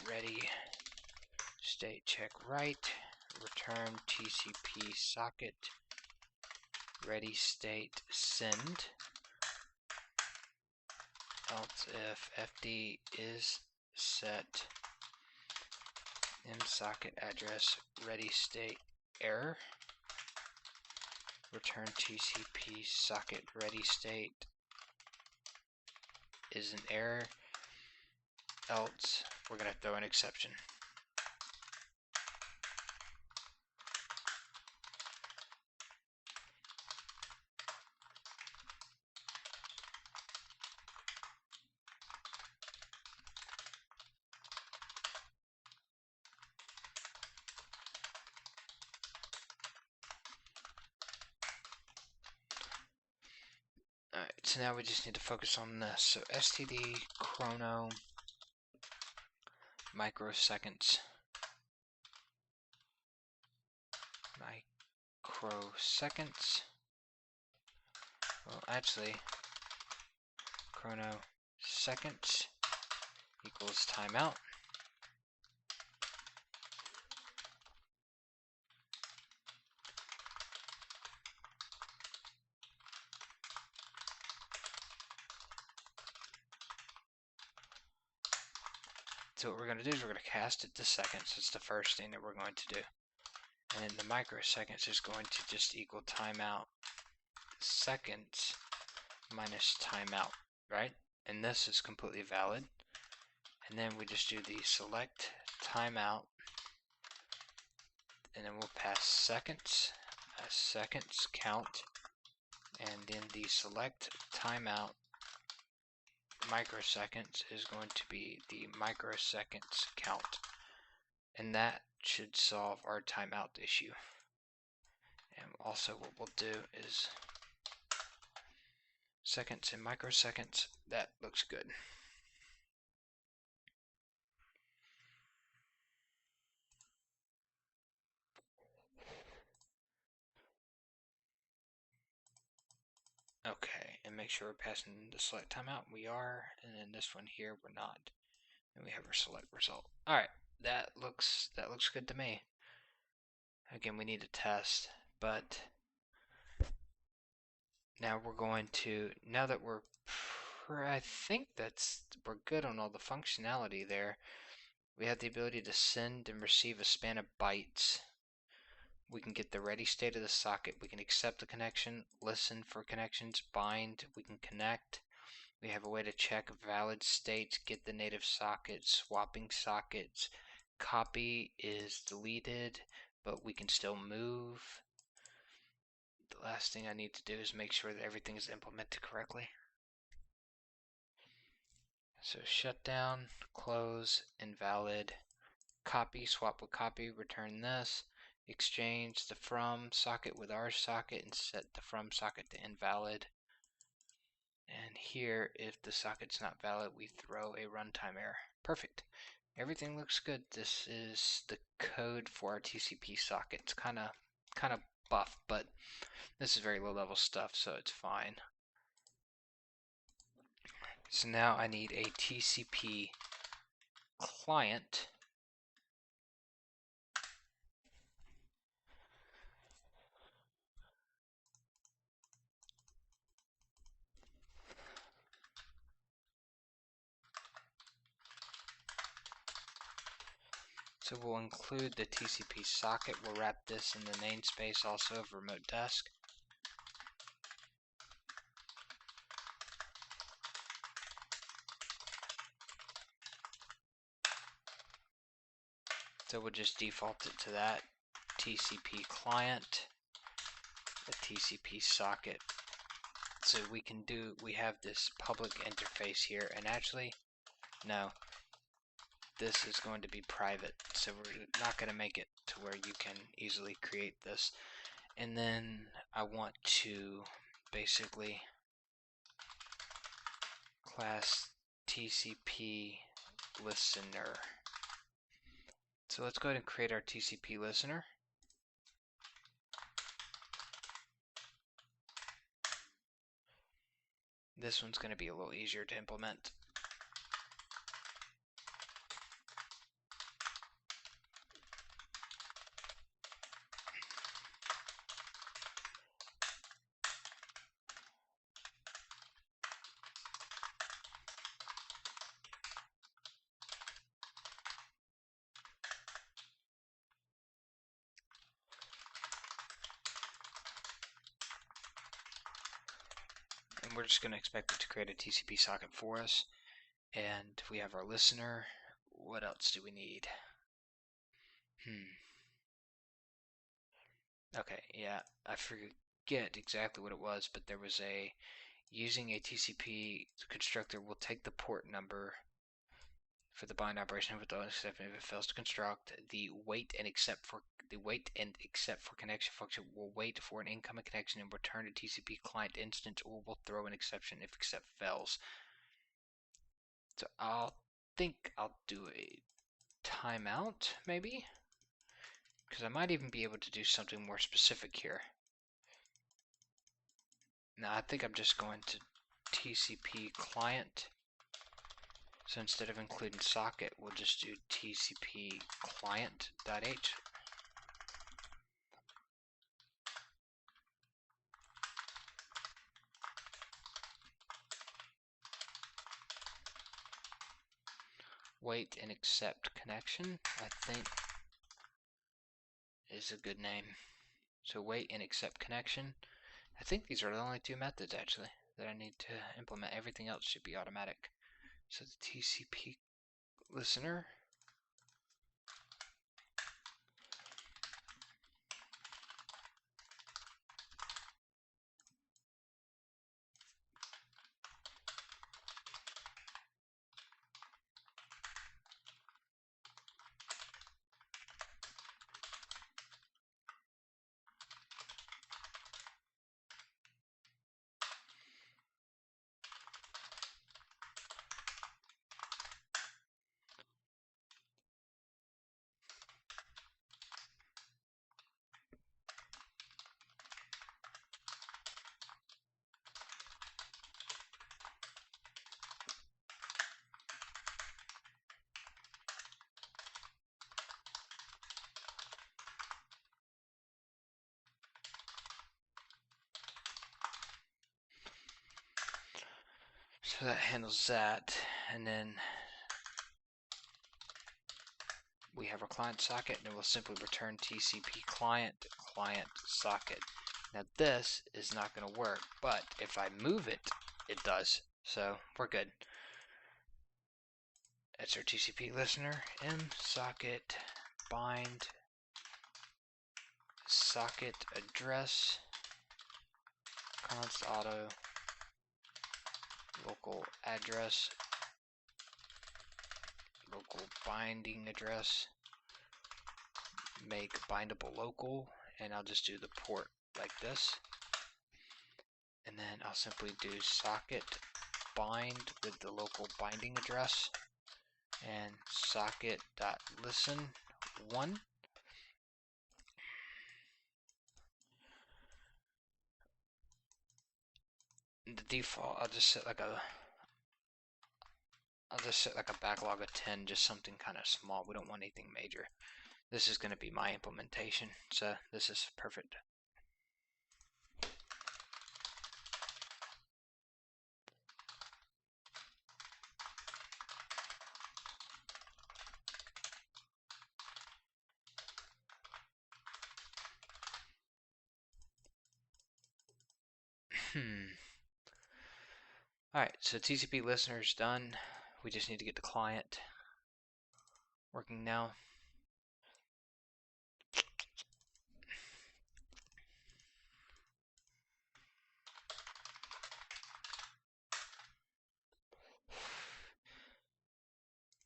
ready state check write, return TCP socket ready state send, else if FD is set Mem socket address ready state error, return TCP socket ready state is an error, else we're going to throw an exception. Alright, so now we just need to focus on this. So std chrono microseconds. Microseconds. Well, actually, chrono seconds equals timeout. So what we're going to do is we're going to cast it to seconds. It's the first thing that we're going to do. And then the microseconds is going to just equal timeout seconds minus timeout, right? And this is completely valid. And then we just do the select timeout, and then we'll pass seconds, seconds count, and then the select timeout microseconds is going to be the microseconds count, and that should solve our timeout issue. And also what we'll do is seconds and microseconds. That looks good. Okay, and make sure we're passing the select timeout. We are, and then this one here we're not. And we have our select result. Alright, that looks good to me. Again, we need to test, but now we're going to, now that I think we're good on all the functionality there. We have the ability to send and receive a span of bytes. We can get the ready state of the socket. We can accept the connection, listen for connections, bind. We can connect. We have a way to check valid states, get the native socket, swapping sockets. Copy is deleted, but we can still move. The last thing I need to do is make sure that everything is implemented correctly. So shutdown, close, invalid, copy, swap with copy, return this, exchange the from socket with our socket and set the from socket to invalid. And here, if the socket's not valid, we throw a runtime error. Perfect. Everything looks good. This is the code for our TCP socket. It's kind of buff, but this is very low level stuff, so it's fine. So now I need a TCP client. So we'll include the TCP socket. We'll wrap this in the namespace also of remote desk. So we'll just default it to that TCP client, the TCP socket. So we have this public interface here, and actually, no, this is going to be private. So we're not going to make it to where you can easily create this. And then I want to basically class TCP Listener. So let's go ahead and create our TCP Listener. This one's going to be a little easier to implement. And we're just going to expect it to create a TCP socket for us. And we have our listener. What else do we need? Okay, yeah, I forget exactly what it was, but there was using a TCP constructor will take the port number for the bind operation if it fails to construct. The wait and accept for connection function will wait for an incoming connection and return a TCP client instance, or will throw an exception if accept fails. So I'll do a timeout maybe, because I might even be able to do something more specific here. Now I think I'm just going to TCP client. So instead of including socket, we'll just do TCP client.h. Wait and accept connection, I think, is a good name. So wait and accept connection. I think these are the only two methods actually that I need to implement. Everything else should be automatic. So the TCP listener. So that handles that, and then we have our client socket, and it will simply return TCP client socket. Now this is not going to work, but if I move it, it does. So we're good. That's our TCP listener. M socket bind socket address const auto local address local binding address make bindable local, and I'll just do the port like this, and then I'll simply do socket bind with the local binding address and socket.listen 1. The default, I'll just set like a backlog of 10, just something kind of small. We don't want anything major. This is going to be my implementation, so this is perfect. Alright, so TCP listener is done. We just need to get the client working now.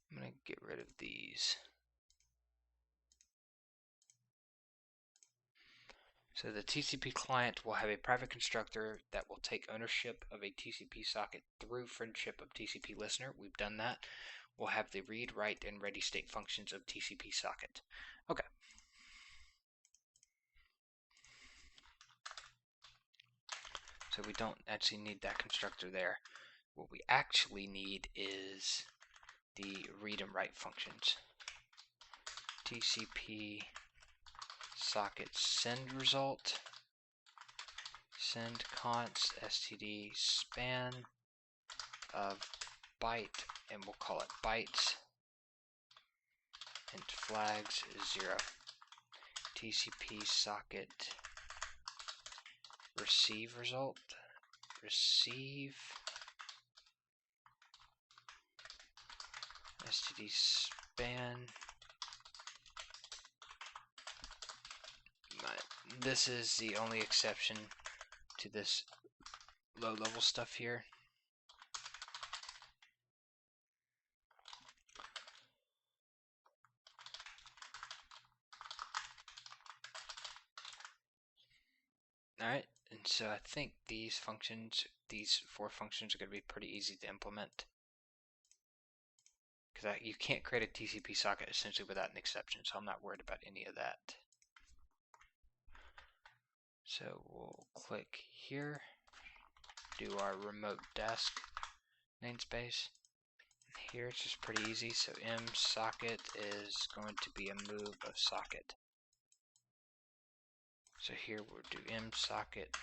I'm going to get rid of these. So the TCP client will have a private constructor that will take ownership of a TCP socket through friendship of TCP Listener. We've done that. We'll have the read, write, and ready state functions of TCP socket. Okay. So we don't actually need that constructor there. What we actually need is the read and write functions. TCP socket send result, send const std span of byte, and we'll call it bytes, and flags is 0. TCP socket receive result, receive std span. This is the only exception to this low level stuff here. Alright, and so I think these functions, these 4 functions are going to be pretty easy to implement. Because you can't create a TCP socket essentially without an exception, so I'm not worried about any of that. So we'll click here, do our remote desk namespace. Here it's just pretty easy, so M socket is going to be a move of socket. So here we'll do M socket.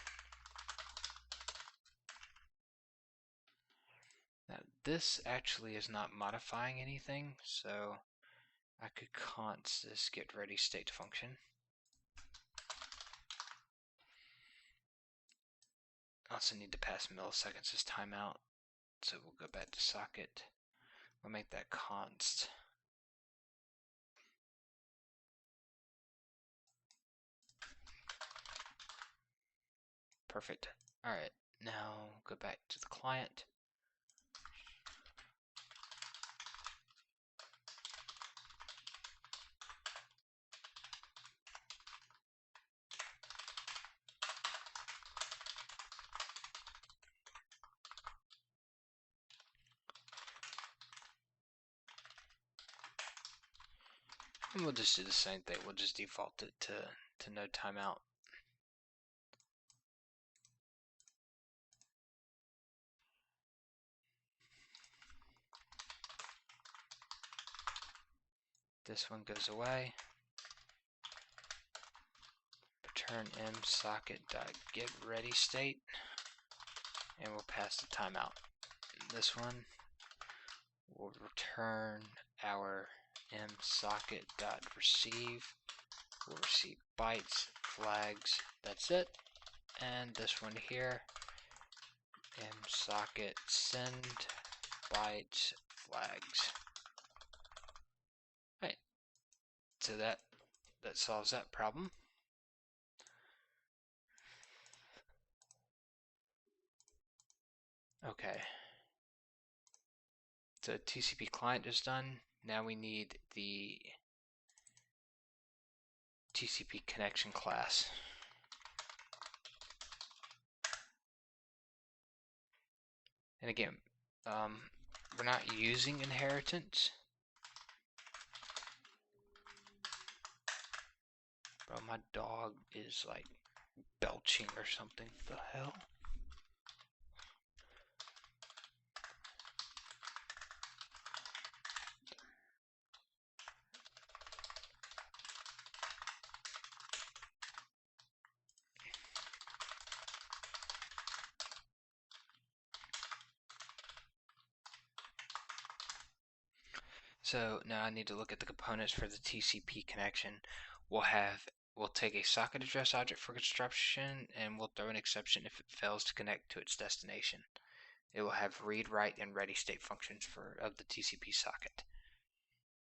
Now this actually is not modifying anything, so I could const this get ready state function. Also need to pass milliseconds as timeout, so we'll go back to socket. We'll make that const. Perfect. Alright, now go back to the client. And we'll just do the same thing. We'll just default it to no timeout. This one goes away. Return msocket.getReadyState, and we'll pass the timeout. And this one will return our msocket.receive. We'll receive bytes, flags. That's it. And this one here, msocket send bytes, flags. Right. So that solves that problem. Okay. So TCP client is done. Now we need the TCP connection class. And again, we're not using inheritance. Bro, my dog is like belching or something. What the hell? So now I need to look at the components for the TCP connection. We'll take a socket address object for construction, and we'll throw an exception if it fails to connect to its destination. It will have read, write, and ready state functions of the TCP socket.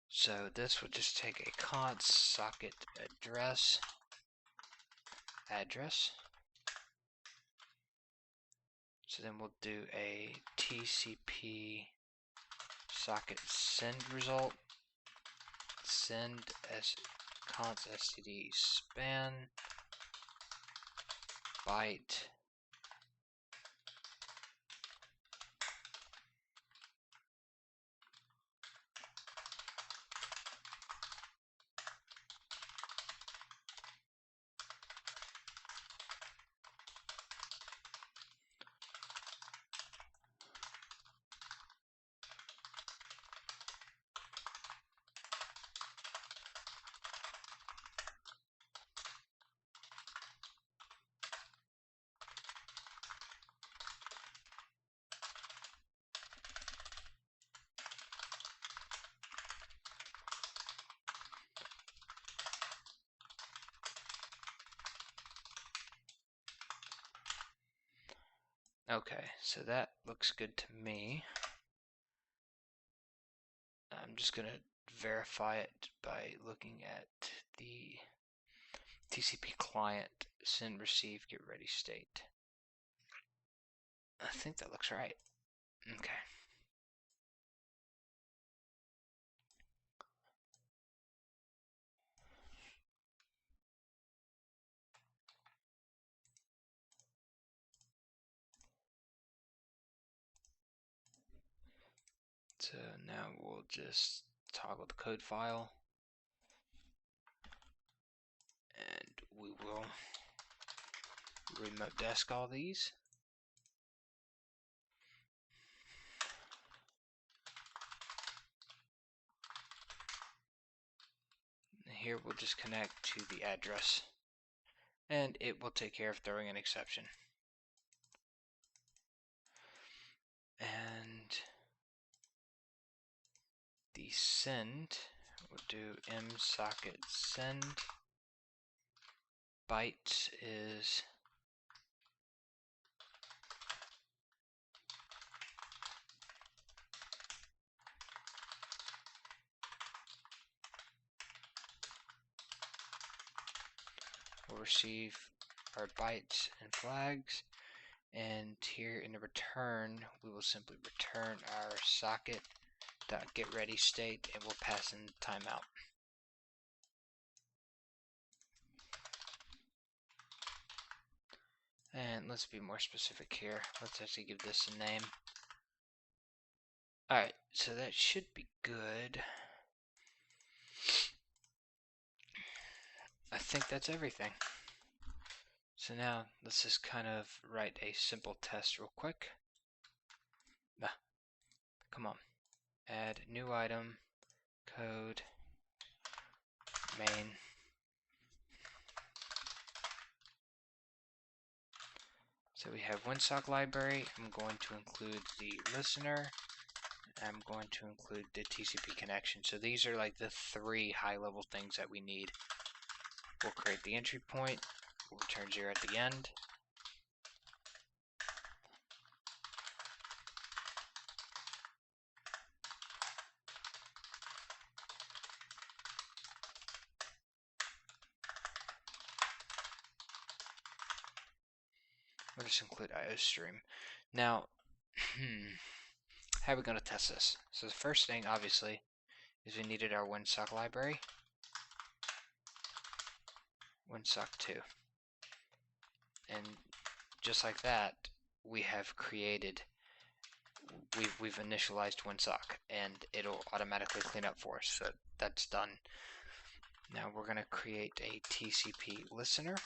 So this will just take a const socket address. So then we'll do a TCP socket send result, send const std span byte Okay, so that looks good to me. I'm just going to verify it by looking at the TCP client send receive get ready state. I think that looks right. Okay. So now we'll just toggle the code file and we will remote desk all these. Here we'll just connect to the address and it will take care of throwing an exception. And the send, we'll do msocket send. Byte is we'll receive our bytes and flags, and here in the return we will simply return our socket.getReady state and we'll pass in timeout. And let's be more specific here. Let's actually give this a name. Alright, so that should be good. I think that's everything. So now let's just kind of write a simple test real quick. Come on. Add new item, code, main. So we have Winsock Library. I'm going to include the listener. I'm going to include the TCP connection. So these are like the three high-level things that we need. We'll create the entry point. We'll return 0 at the end. We'll just include IOStream. Now, how are we going to test this? So the first thing, obviously, is we needed our Winsock library. Winsock 2. And just like that, we have created, we've initialized Winsock, and it'll automatically clean up for us. So that's done. Now we're going to create a TCP listener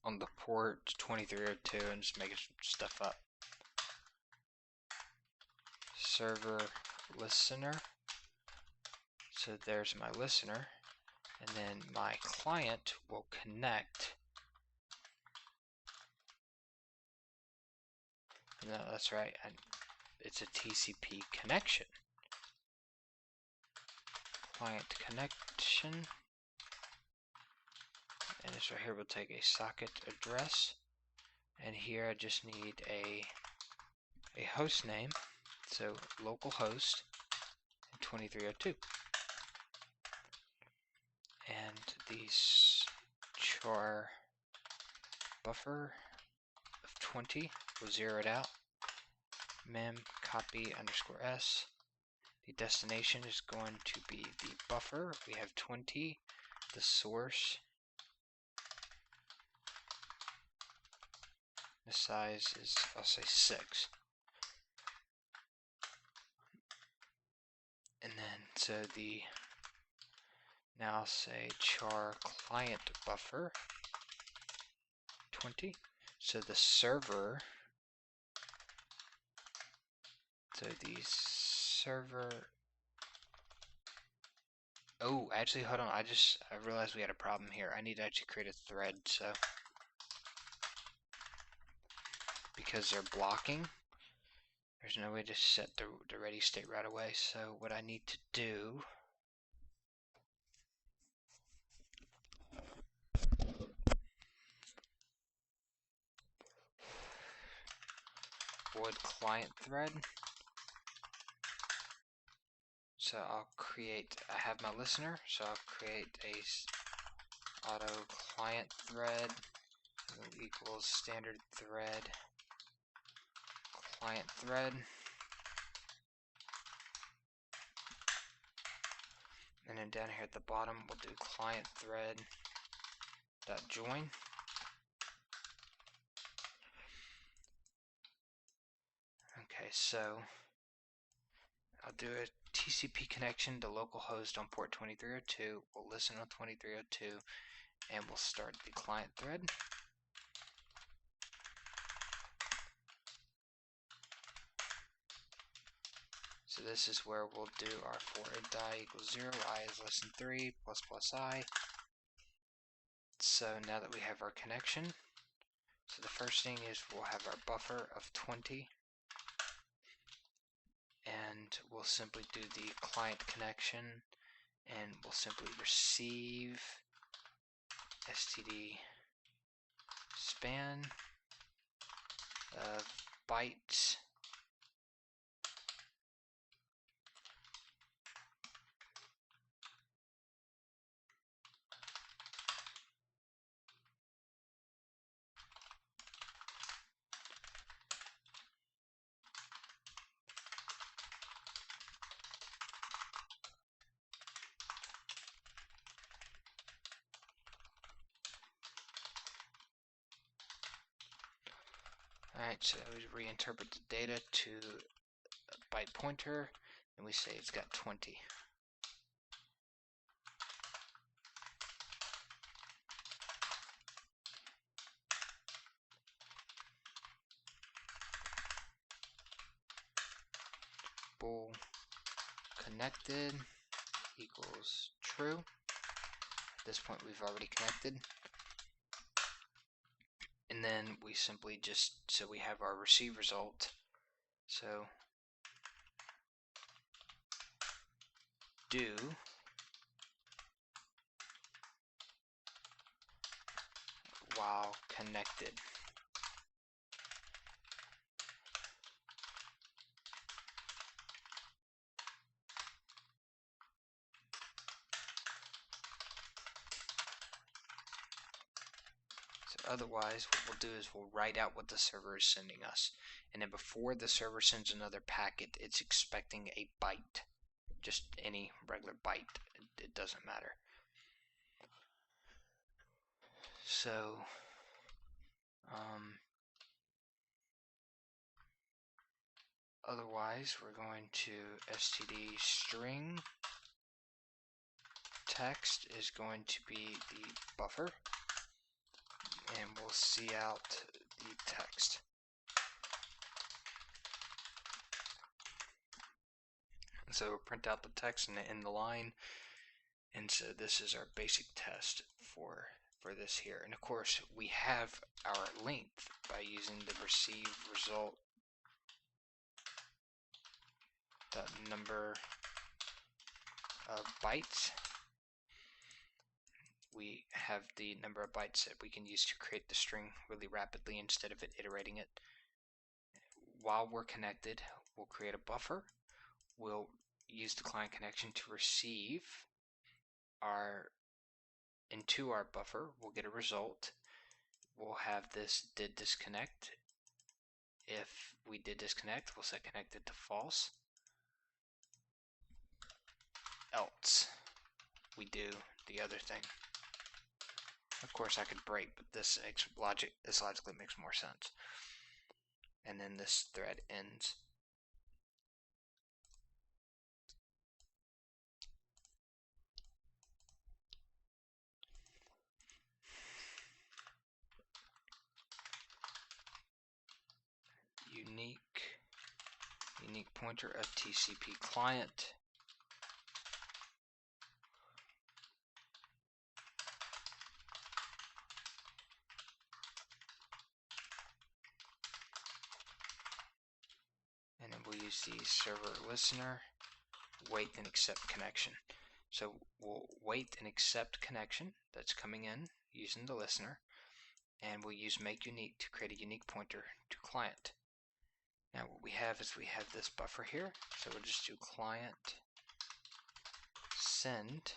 on the port 2302 and just make stuff up. Server listener. So there's my listener, and then my client will connect. No, that's right. It's a TCP connection. Client connection. And this right here will take a socket address. And here I just need a host name. So localhost 2302. And the char buffer of 20 will zero it out. Mem Copy _s. The destination is going to be the buffer. We have 20. The source The size is, I'll say 6. And then, so now I'll say char client buffer 20. So the server, oh, actually, hold on, I realized we had a problem here. I need to actually create a thread, so, because they're blocking, there's no way to set the ready state right away. So what I need to do void client thread. So I'll create, I have my listener, so I'll create a auto client thread equals standard thread client thread. And then down here at the bottom, we'll do client thread dot join. Okay, so I'll do a TCP connection to localhost on port 2302. We'll listen on 2302, and we'll start the client thread. So this is where we'll do our for int I equals 0, I is less than 3, plus plus I. So now that we have our connection, so the first thing is we'll have our buffer of 20, and we'll simply do the client connection, and we'll simply receive std span of bytes Alright, so we reinterpret the data to a byte pointer, and we say it's got 20. Bool connected equals true. At this point we've already connected. And then we simply so we have our receive result. So do while connected. Otherwise, what we'll do is we'll write out what the server is sending us. And then before the server sends another packet, it's expecting a byte. Just any regular byte. It doesn't matter. So, otherwise, we're going to std string text is going to be the buffer. And we'll see out the text. And so we'll print out the text and end the line. And so this is our basic test for this here. And of course, we have our length by using the receive result number of bytes. We have the number of bytes that we can use to create the string really rapidly instead of it iterating it. While we're connected, we'll create a buffer. We'll use the client connection to receive into our buffer. We'll get a result. We'll have this did disconnect. If we did disconnect, we'll set connected to false. Else we do the other thing. Of course, I could break, but this logically makes more sense. And then this thread ends. Unique pointer of TCP client. And then we'll use the server listener, wait and accept connection. So we'll wait and accept connection that's coming in using the listener, and we'll use make unique to create a unique pointer to client. Now what we have is we have this buffer here, so we'll just do client send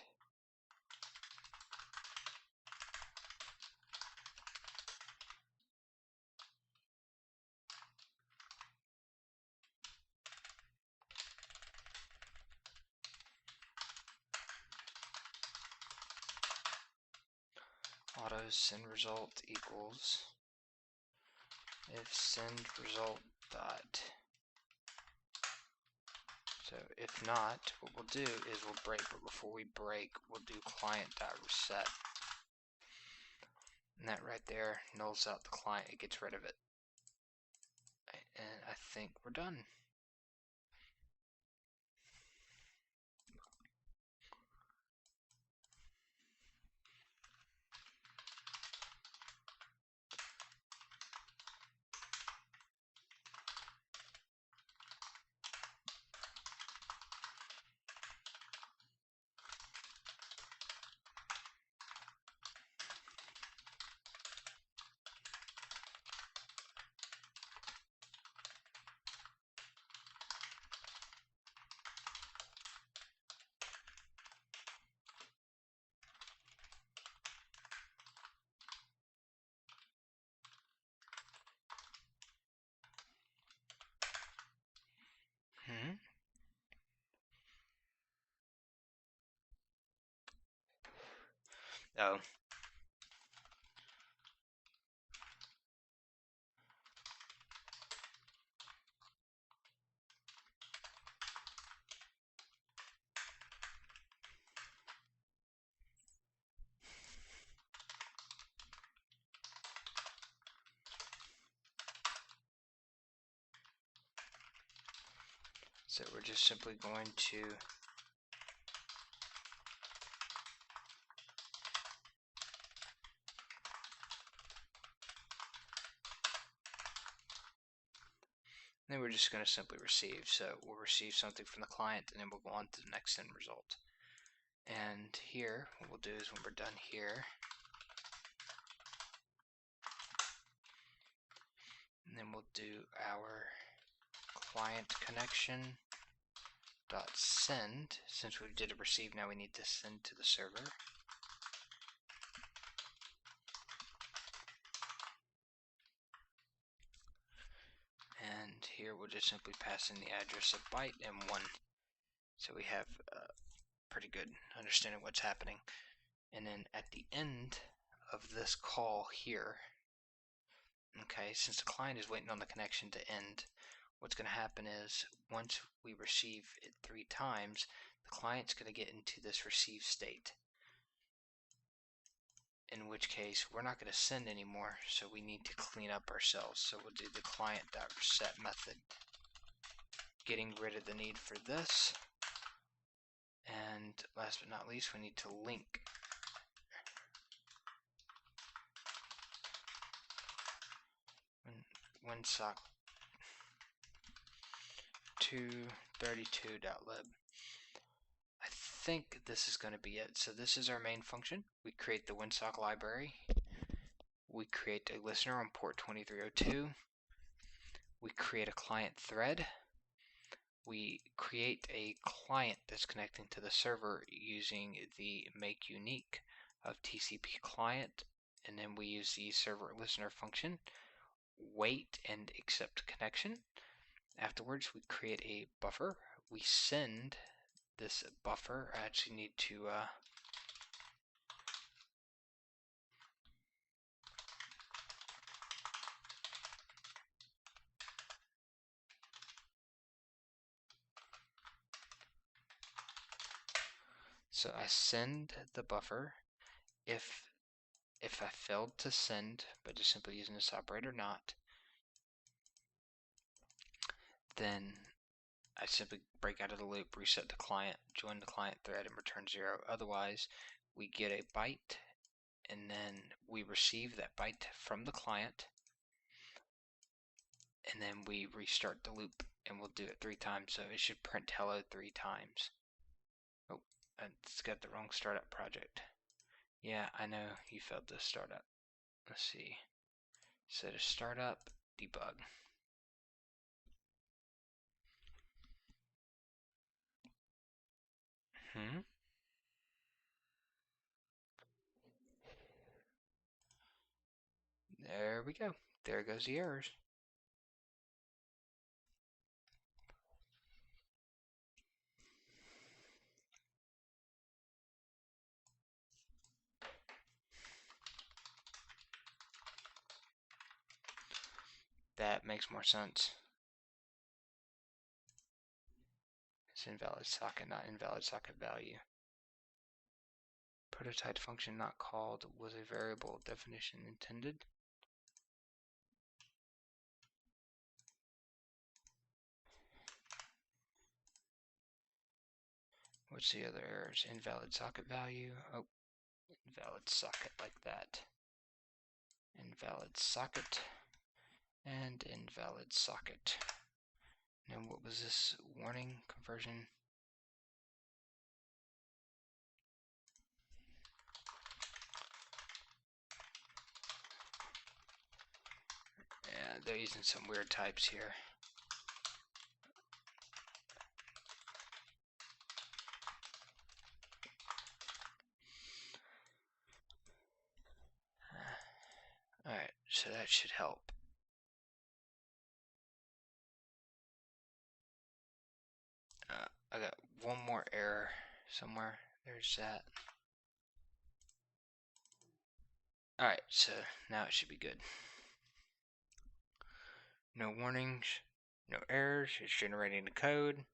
auto send result equals if send result dot. So if not, what we'll do is we'll break, but before we break, we'll do client dot reset. And that right there nulls out the client, it gets rid of it. And I think we're done. Oh. So we're just simply going to then we're just going to simply receive. So we'll receive something from the client, and then we'll go on to the next end result. And here, what we'll do is when we're done here, and then we'll do our client connection dot send. Since we did a receive, now we need to send to the server. And here we'll just simply pass in the address of byte and 1. So we have a pretty good understanding of what's happening. And then at the end of this call here, okay, since the client is waiting on the connection to end, what's going to happen is once we receive it 3 times, the client's going to get into this receive state. In which case, we're not going to send anymore, so we need to clean up ourselves. So we'll do the client.reset method, getting rid of the need for this. And last but not least, we need to link Winsock 232.lib. I think this is going to be it. So this is our main function. We create the Winsock library. We create a listener on port 2302. We create a client thread. We create a client that's connecting to the server using the make unique of TCP client, and then we use the server listener function, wait and accept connection. Afterwards, we create a buffer. We send this buffer. I actually need to So I send the buffer. If I failed to send by just simply using this operator not, then I simply break out of the loop, reset the client, join the client thread, and return 0. Otherwise, we get a byte, and then we receive that byte from the client, and then we restart the loop, and we'll do it 3 times. So it should print hello 3 times. Oh, it's got the wrong startup project. Yeah, I know you failed this startup. Let's see. Set a startup, debug. There we go. There goes the errors. That makes more sense. It's invalid socket, not invalid socket value. Prototype function not called was a variable definition intended. What's the other errors? Invalid socket value. Oh, invalid socket like that. Invalid socket and invalid socket. And what was this warning conversion? Yeah, they're using some weird types here. Alright, so that should help. I got one more error somewhere. There's that. Alright, so now it should be good. No warnings, no errors, it's generating the code,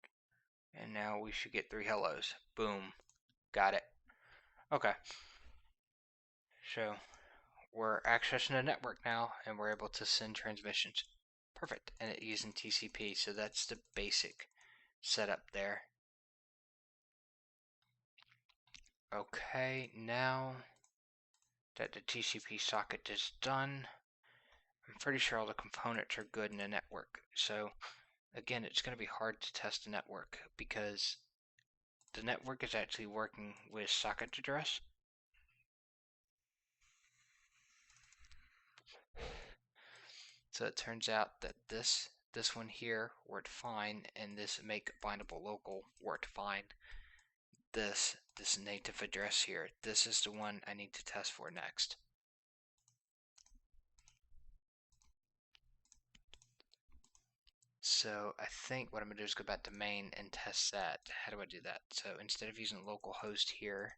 and now we should get 3 hellos. Boom. Got it. Okay. So we're accessing the network now, and we're able to send transmissions. Perfect. And it using TCP, so that's the basic setup there. Okay, now that the TCP socket is done, I'm pretty sure all the components are good in the network. So again, it's going to be hard to test the network because the network is actually working with socket address. So it turns out that this one here worked fine, and this make bindable local worked fine. This native address here, this is the one I need to test for next. So I think what I'm going to do is go back to main and test that. How do I do that? So instead of using localhost here,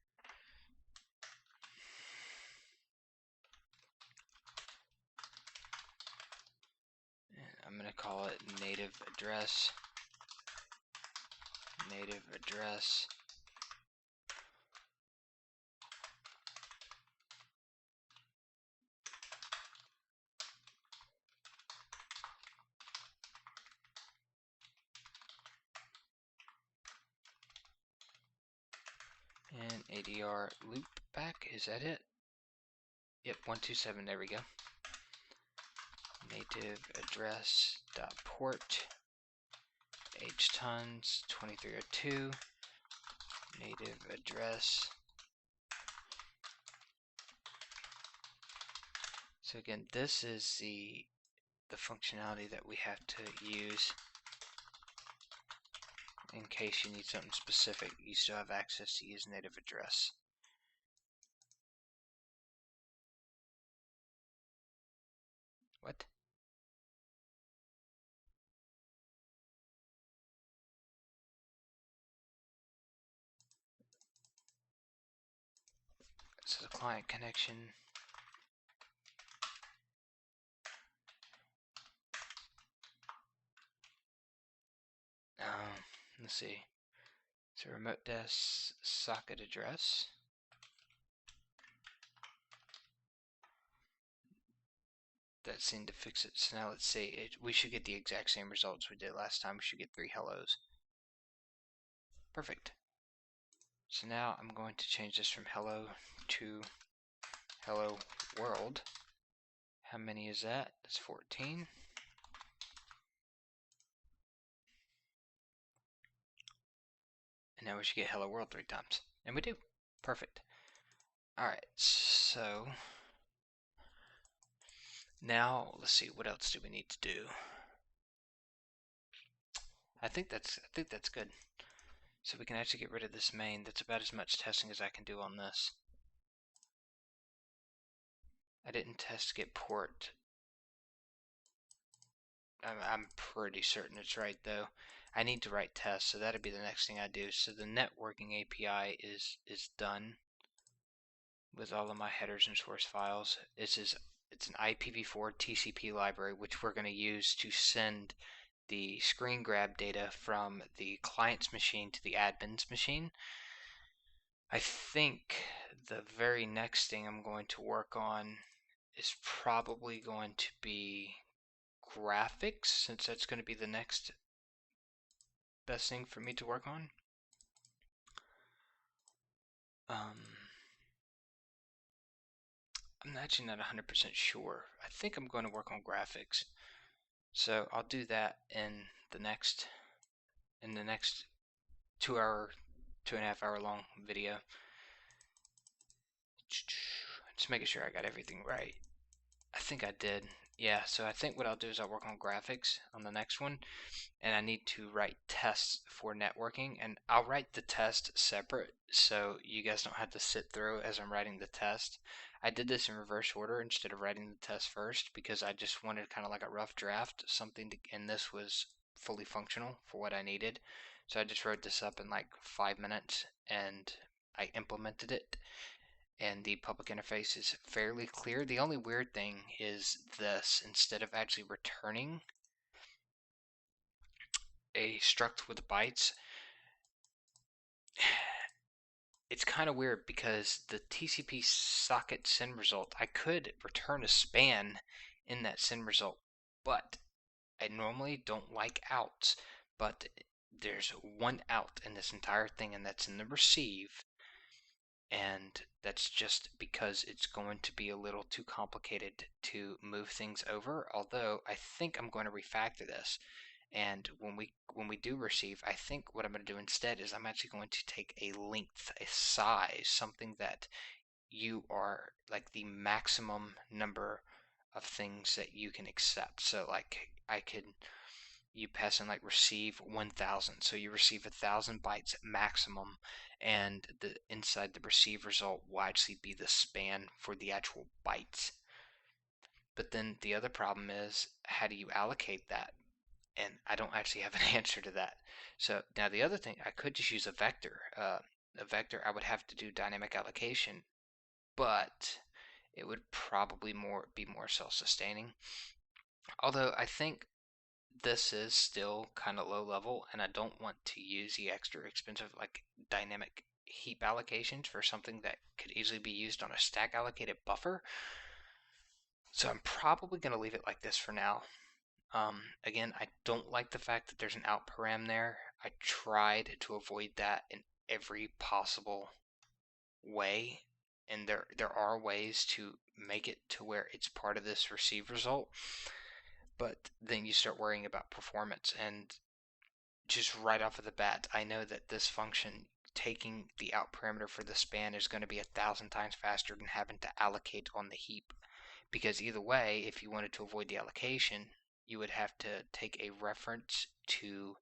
I'm going to call it native address. Native address. And ADR loop back, is that it? Yep, 127, there we go. Native address dot port htons 2302 native address. So again, this is the functionality that we have to use in case you need something specific. You still have access to use native address. What? So the client connection. Let's see. So remote desk socket address. That seemed to fix it. So now let's see. We should get the exact same results we did last time. We should get 3 hellos. Perfect. So now I'm going to change this from hello to hello world. How many is that? That's 14. And now we should get hello world 3 times. And we do. Perfect. Alright, so now let's see, what else do we need to do? I think that's good. So we can actually get rid of this main. That's about as much testing as I can do on this. I didn't test to get port. I'm pretty certain it's right though. I need to write tests, so that'll be the next thing I do. So the networking API is done with all of my headers and source files. It's an IPv4 TCP library, which we're going to use to send the screen grab data from the client's machine to the admin's machine. I think the very next thing I'm going to work on is probably going to be graphics, since that's going to be the next best thing for me to work on. I'm actually not 100% sure. I think I'm going to work on graphics. So I'll do that in the next 2.5 hour long video. Just making sure I got everything right. I think I did. Yeah, so I think what I'll do is I'll work on graphics on the next one, and I need to write tests for networking, and I'll write the test separate so you guys don't have to sit through as I'm writing the test. I did this in reverse order instead of writing the test first because I just wanted kind of like a rough draft, and this was fully functional for what I needed. So I just wrote this up in like 5 minutes and I implemented it. And the public interface is fairly clear. The only weird thing is this: instead of actually returning a struct with bytes, it's kind of weird because the TCP socket send result, I could return a span in that send result, but I normally don't like outs, but there's one out in this entire thing, and that's in the receive. And that's just because it's going to be a little too complicated to move things over, although I think I'm going to refactor this. And when we do receive, I think what I'm going to do instead is I'm actually going to take a length, a size, something that you are like the maximum number of things that you can accept. So like you pass in like receive 1000, so you receive 1000 bytes maximum, and the inside the receive result will actually be the span for the actual bytes. But then the other problem is, how do you allocate that? And I don't actually have an answer to that. So now the other thing, I could just use a vector. I would have to do dynamic allocation, but it would probably be more self-sustaining. Although I think this is still kind of low level, and I don't want to use the extra expensive like dynamic heap allocations for something that could easily be used on a stack allocated buffer. So I'm probably going to leave it like this for now. Again, I don't like the fact that there's an out param there. I tried to avoid that in every possible way, and there are ways to make it to where it's part of this receive result, but then you start worrying about performance. And just right off of the bat, I know that this function, taking the out parameter for the span, is going to be 1,000 times faster than having to allocate on the heap, because either way, if you wanted to avoid the allocation, you would have to take a reference to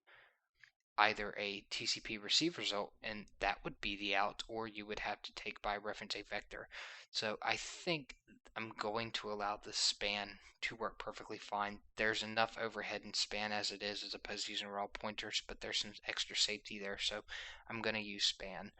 either a TCP receive result, and that would be the out, or you would have to take by reference a vector. So I think I'm going to allow the span to work perfectly fine. There's enough overhead in span as it is, as opposed to using raw pointers, but there's some extra safety there, so I'm going to use span.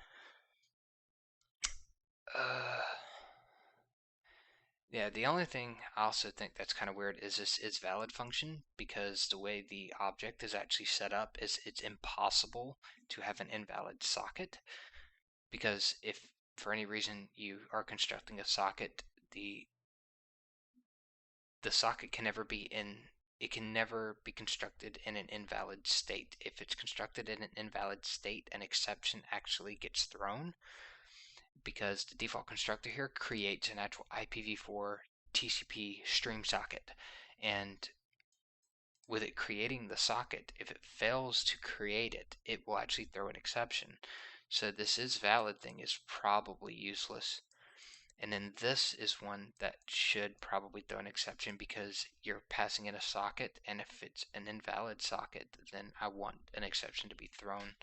Yeah, the only thing I also think that's kind of weird is this is valid function, because the way the object is actually set up is it's impossible to have an invalid socket, because if for any reason you are constructing a socket, the socket can never be constructed in an invalid state. If it's constructed in an invalid state, an exception actually gets thrown, because the default constructor here creates an actual IPv4 TCP stream socket. And with it creating the socket, if it fails to create it, it will actually throw an exception. So this is valid thing is probably useless. And then this is one that should probably throw an exception, because you're passing in a socket, and if it's an invalid socket, then I want an exception to be thrown.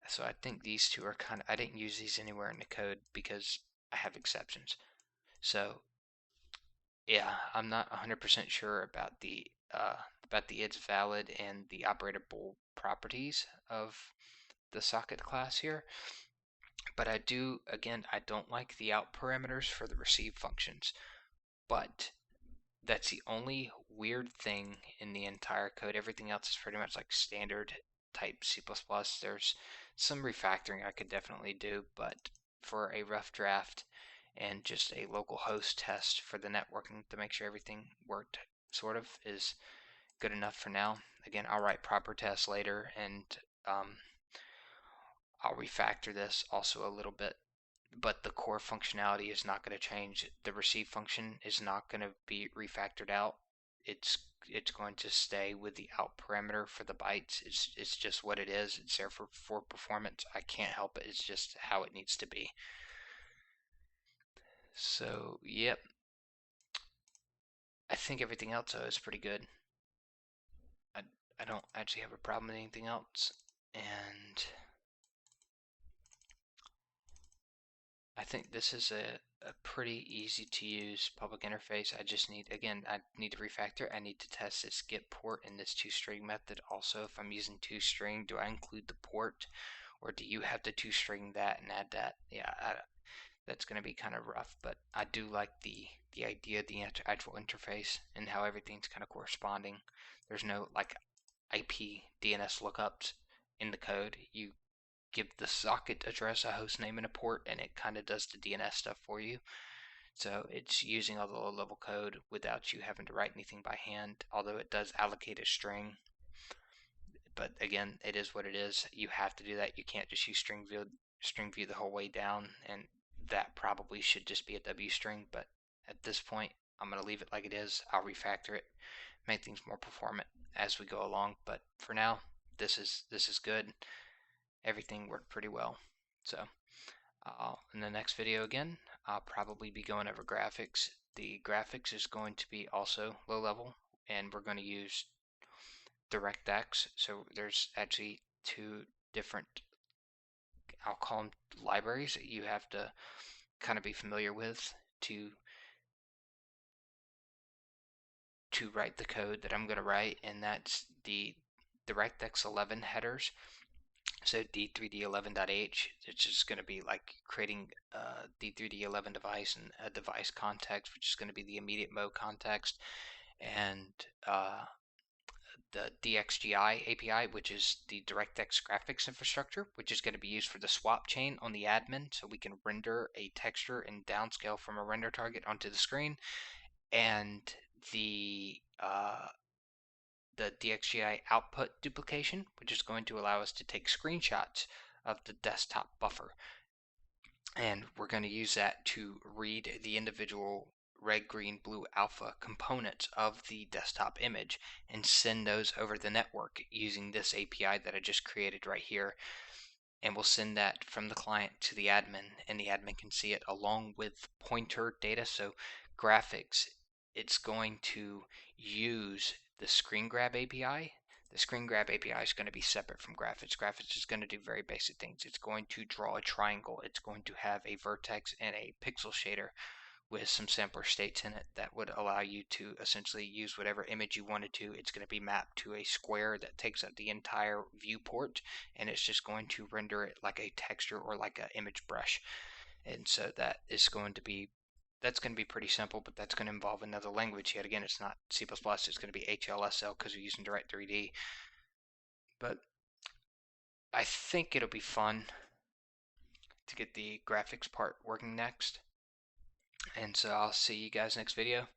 So I think these two are I didn't use these anywhere in the code because I have exceptions. So yeah, I'm not 100% sure about the it's valid and the operatable properties of the socket class here. But I do, again, I don't like the out parameters for the receive functions. But that's the only weird thing in the entire code. Everything else is pretty much like standard type C++. There's some refactoring I could definitely do, but for a rough draft and just a local host test for the networking to make sure everything worked sort of is good enough for now. Again, I'll write proper tests later, and I'll refactor this also a little bit, but the core functionality is not going to change. The receive function is not going to be refactored out. It's going to stay with the out parameter for the bytes. It's just what it is. It's there for performance. I can't help it. It's just how it needs to be. So, yep. I think everything else is pretty good. I don't actually have a problem with anything else. And I think this is a pretty easy to use public interface. I just need, again, I need to refactor. I need to test this get port in this toString method. Also, if I'm using toString, do I include the port, or do you have to toString that and add that? Yeah, that's going to be kind of rough, but I do like the idea of the actual interface and how everything's kind of corresponding. There's no like IP DNS lookups in the code. You give the socket address a host name and a port, and it kind of does the DNS stuff for you. So it's using all the low level code without you having to write anything by hand, although it does allocate a string. But again, it is what it is. You have to do that. You can't just use string view the whole way down, and that probably should just be a W string. But at this point, I'm going to leave it like it is. I'll refactor it, make things more performant as we go along. But for now, this is good. Everything worked pretty well. So in the next video again, I'll probably be going over graphics. The graphics is going to be also low level, and we're going to use DirectX. So there's actually two different, I'll call them libraries, that you have to kind of be familiar with to write the code that I'm going to write, and that's the DirectX 11 headers. So D3D11.h, it's just going to be like creating a D3D11 device and a device context, which is going to be the immediate mode context, and the DXGI API, which is the DirectX graphics infrastructure, which is going to be used for the swap chain on the admin, so we can render a texture and downscale from a render target onto the screen, and the DXGI output duplication, which is going to allow us to take screenshots of the desktop buffer. And we're going to use that to read the individual red, green, blue, alpha components of the desktop image and send those over the network using this API that I just created right here. And we'll send that from the client to the admin, and the admin can see it along with pointer data. So graphics, it's going to use the screen grab API. The screen grab API is going to be separate from graphics. Graphics is going to do very basic things. It's going to draw a triangle. It's going to have a vertex and a pixel shader with some sampler states in it that would allow you to essentially use whatever image you wanted to. It's going to be mapped to a square that takes up the entire viewport, and it's just going to render it like a texture or like an image brush. And so that is going to be that's going to be pretty simple, but that's going to involve another language. Yet again, it's not C++, it's going to be HLSL because we're using Direct3D. But I think it'll be fun to get the graphics part working next. And so I'll see you guys next video.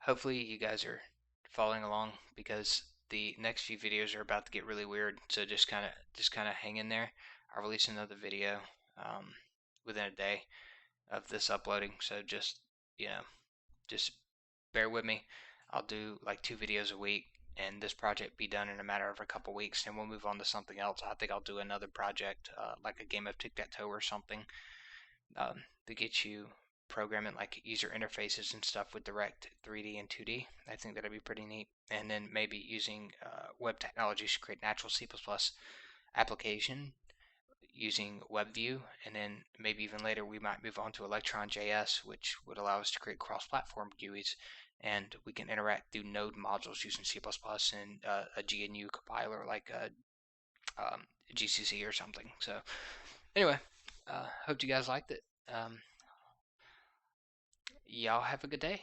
Hopefully you guys are following along, because the next few videos are about to get really weird. So just kind of hang in there. I'll release another video within a day of this uploading. So just just bear with me. I'll do like 2 videos a week, and this project be done in a matter of a couple weeks, and we'll move on to something else. I think I'll do another project, like a game of tic-tac-toe or something, to get you programming like user interfaces and stuff with Direct 3D and 2D. I think that'd be pretty neat. And then maybe using web technologies to create an actual C++ application using WebView, and then maybe even later we might move on to Electron.js, which would allow us to create cross-platform GUIs, and we can interact through node modules using C++ and a GNU compiler like GCC or something. So anyway, hope you guys liked it. Y'all have a good day.